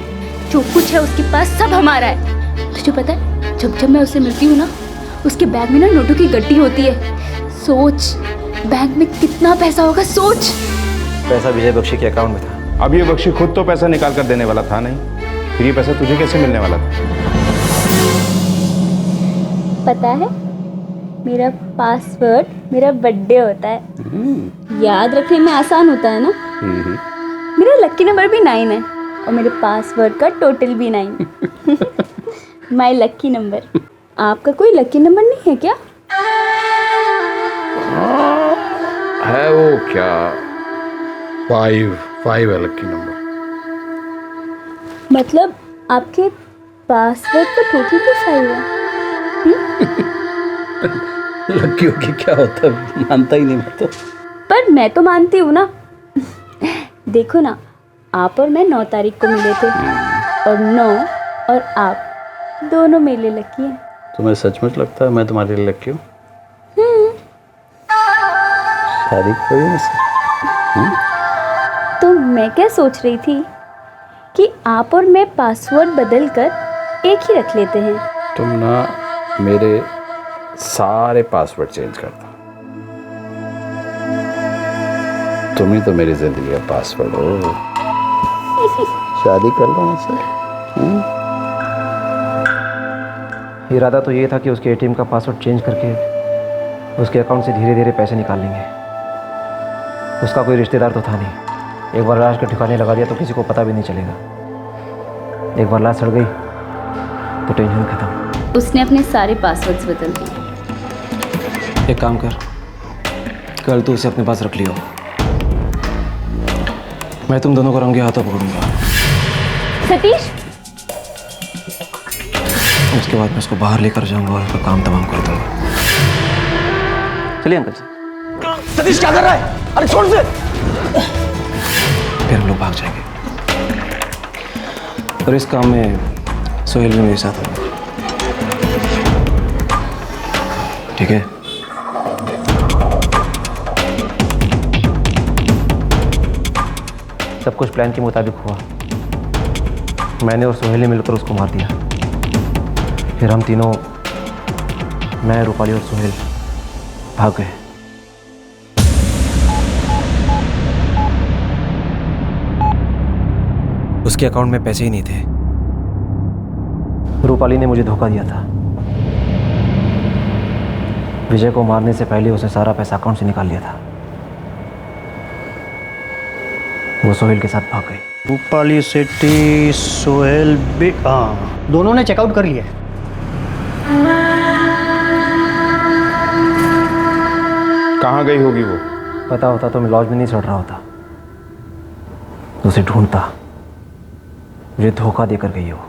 जो कुछ है उसके पास सब हमारा है। तुझे पता है, जब जब मैं उससे मिलती हूँ ना, उसके बैग में ना नोटों की गड्डी होती है। सोच, बैंक में कितना पैसा होगा, सोच। पैसा विजय बख्शी के अकाउंट में था। अब ये बख्शी खुद तो पैसा निकाल कर देने वाला था नहीं, फिर ये पैसा तुझे कैसे मिलने वाला था? पता है, मेरा पासवर्ड मेरा बर्थडे होता है। याद रखने में आसान होता है ना। मेरा लकी नंबर भी 9 है और मेरे पासवर्ड का टोटल भी 9। My lucky number. आपका कोई लकी नंबर नहीं है क्या? है वो क्या, 5 है लकी नंबर। मतलब आपके पासवर्ड का टोटल भी 5 है? लड़कियों की क्या होता है, मानता ही नहीं मैं तो। पर मैं तो मानती हूँ ना। देखो ना, आप और मैं 9 तारीख को मिले थे, और 9 और आप दोनों मेरे लिए लकी हैं। तुम्हें सचमुच लगता है मैं तुम्हारे लिए लकी हूँ? शादी करोगे मुझसे? तो मैं क्या सोच रही थी कि आप और मैं पासवर्ड बदल कर एक ही रख लेते हैं। तुम ना मेरे सारे पासवर्ड चेंज कर दो। तुम ही तो मेरी जिंदगी का पासवर्ड हो। शादी कर लो मुझसे। इरादा तो ये था कि उसके एटीएम का पासवर्ड चेंज करके उसके अकाउंट से धीरे धीरे पैसे निकाल लेंगे। उसका कोई रिश्तेदार तो था नहीं। एक बार लाश के ठिकाने लगा दिया तो किसी को पता भी नहीं चलेगा। एक बार लाश सड़ गई तो टेंशन खत्म। उसने अपने सारे पासवर्ड्स बदल दिए। एक काम कर, कल तू उसे अपने पास रख लियो। मैं तुम दोनों को रंगे हाथों पकड़ूंगा। सतीश, उसके बाद मैं उसको बाहर लेकर जाऊंगा और उसका काम तमाम कर दूंगा। चलिए अंकल जी। सतीश क्या कर रहा है? अरे छोड़ से। फिर हम लोग भाग जाएंगे और इस काम में सोहेल भी मेरे साथ होगा, ठीक है? सब कुछ प्लान के मुताबिक हुआ। मैंने और सोहेल ने मिलकर उसको मार दिया। फिर हम तीनों, मैं, रूपाली और सोहेल भाग गए। उसके अकाउंट में पैसे ही नहीं थे। रूपाली ने मुझे धोखा दिया था। विजय को मारने से पहले उसने सारा पैसा अकाउंट से निकाल लिया था। वो सोहेल के साथ भाग गई। रूपाली सेठी, सोहेल भी, हाँ, दोनों ने चेकआउट कर लिया है। कहाँ गई होगी वो? पता होता तो मैं लॉज में नहीं चढ़ रहा होता। उसे ढूंढता। मुझे धोखा देकर गई है वो।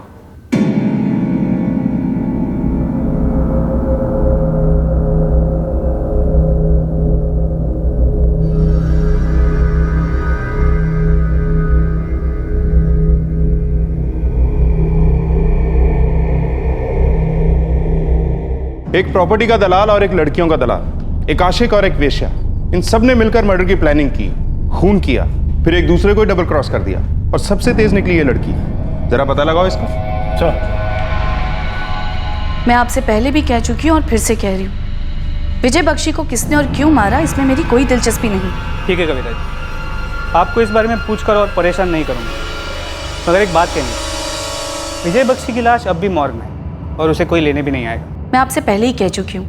एक प्रॉपर्टी का दलाल और एक लड़कियों का दलाल, एक आशिक और एक वेश्या, इन सब ने मिलकर मर्डर की प्लानिंग की, खून किया, फिर एक दूसरे को डबल क्रॉस कर दिया और सबसे तेज निकली ये लड़की। जरा पता लगाओ इसका। चलो। मैं आपसे पहले भी कह चुकी हूँ और फिर से कह रही हूँ, विजय बख्शी को किसने और क्यों मारा इसमें मेरी कोई दिलचस्पी नहीं। ठीक है कविता जी, आपको इस बारे में पूछकर और परेशान नहीं करूँगा, मगर एक बात कहनी, विजय बख्शी की लाश अब भी मॉर्ग में है और उसे कोई लेने भी नहीं आएगा। मैं आपसे पहले ही कह चुकी हूँ,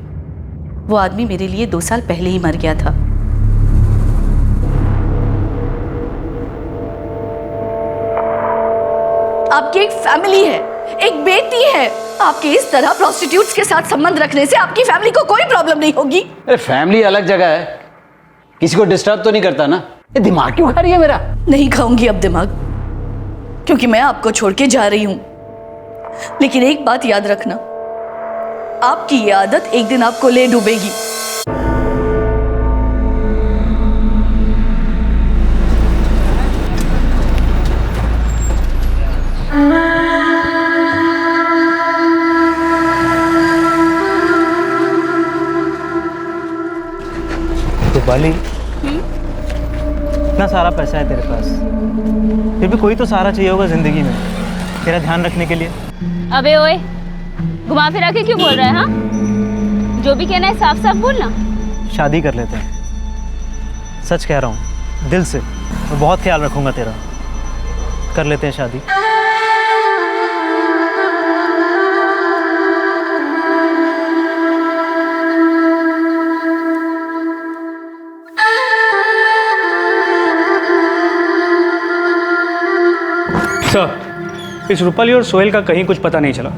वो आदमी मेरे लिए 2 साल पहले ही मर गया था। आपकी एक फैमिली है, एक बेटी है। आपके इस तरह प्रोस्टिट्यूट्स के साथ संबंध रखने से आपकी फैमिली को कोई प्रॉब्लम नहीं होगी। अरे फैमिली अलग जगह है, किसी को डिस्टर्ब तो नहीं करता ना? ये दिमाग क्यों खा रही है मेरा? नहीं खाऊंगी अब दिमाग, क्योंकि मैं आपको छोड़ के जा रही हूं। लेकिन एक बात याद रखना, आपकी ये आदत एक दिन आपको ले डूबेगी। रूपाली, इतना सारा पैसा है तेरे पास, फिर भी कोई तो सहारा चाहिए होगा जिंदगी में तेरा ध्यान रखने के लिए। अबे ओए, घुमा फिरा के क्यों बोल रहा है? हाँ, जो भी कहना है साफ साफ बोलना। शादी कर लेते हैं, सच कह रहा हूँ, दिल से। मैं बहुत ख्याल रखूंगा तेरा। कर लेते हैं शादी। सर, इस रूपाली और सोहेल का कहीं कुछ पता नहीं चला।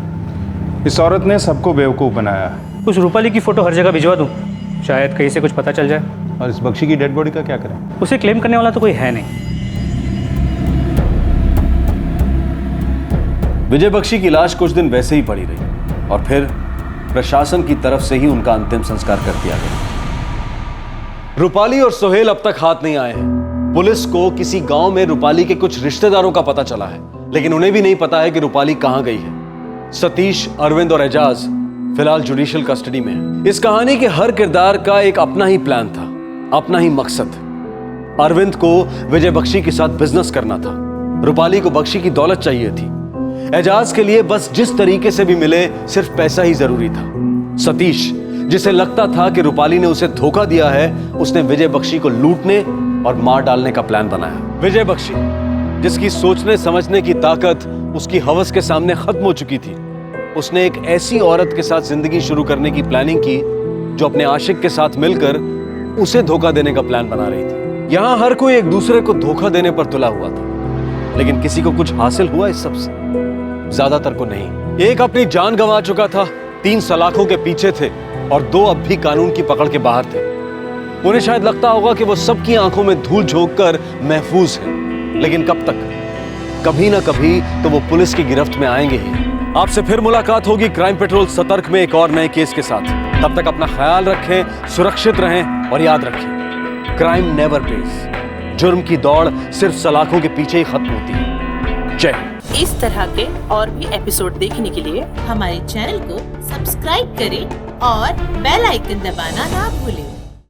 इस औरत ने सबको बेवकूफ़ बनाया है। उस रूपाली की फ़ोटो हर जगह भिजवा दूँ, शायद कहीं से कुछ पता चल जाए। और इस बख्शी की डेड बॉडी का क्या करें? उसे क्लेम करने वाला तो कोई है नहीं। विजय बख्शी की लाश कुछ दिन वैसे ही पड़ी रही और फिर प्रशासन की तरफ से ही उनका अंतिम संस्कार कर दिया गया। रूपाली और सोहेल अब तक हाथ नहीं आए हैं। पुलिस को किसी गांव में रूपाली के कुछ रिश्तेदारों का पता चला है, लेकिन उन्हें भी नहीं पता है कि रूपाली कहां गई है। सतीश, अरविंद और एजाज फिलहाल जुडिशियल कस्टडी में है। इस कहानी के हर किरदार का एक अपना ही प्लान था, अपना ही मकसद। अरविंद को विजय बख्शी के साथ बिजनेस करना था, रूपाली को बख्शी की दौलत चाहिए थी, एजाज के लिए बस जिस तरीके से भी मिले सिर्फ पैसा ही जरूरी था। सतीश, जिसे लगता था कि रूपाली ने उसे धोखा दिया है, उसने विजय बख्शी को लूटने और मार डालने का प्लान बनाया। विजय बख्शी, जिसकी सोचने समझने की ताकत उसकी हवस के सामने खत्म हो चुकी थी, उसने एक ऐसी औरत के साथ जिंदगी शुरू करने की प्लानिंग की जो अपने आशिक के साथ मिलकर उसे धोखा देने का प्लान बना रही थी। यहां हर कोई एक दूसरे को धोखा देने पर तुला हुआ था, लेकिन किसी को कुछ हासिल हुआ इस सबसे? ज्यादातर को नहीं। एक अपनी जान गंवा चुका था, 3 सलाखों के पीछे थे और 2 अब भी कानून की पकड़ के बाहर थे। उन्हें शायद लगता होगा कि वो सबकी आंखों में धूल झोंककर महफूज है, लेकिन कब तक? कभी ना कभी तो वो पुलिस की गिरफ्त में आएंगे ही। आपसे फिर मुलाकात होगी क्राइम पेट्रोल सतर्क में एक और नए केस के साथ। तब तक अपना ख्याल रखें, सुरक्षित रहें और याद रखें, क्राइम नेवर पेज। जुर्म की दौड़ सिर्फ सलाखों के पीछे ही खत्म होती है। जय हिंद। इस तरह के और भी एपिसोड देखने के लिए हमारे चैनल को सब्सक्राइब करें और बेल आइकन दबाना ना भूलें।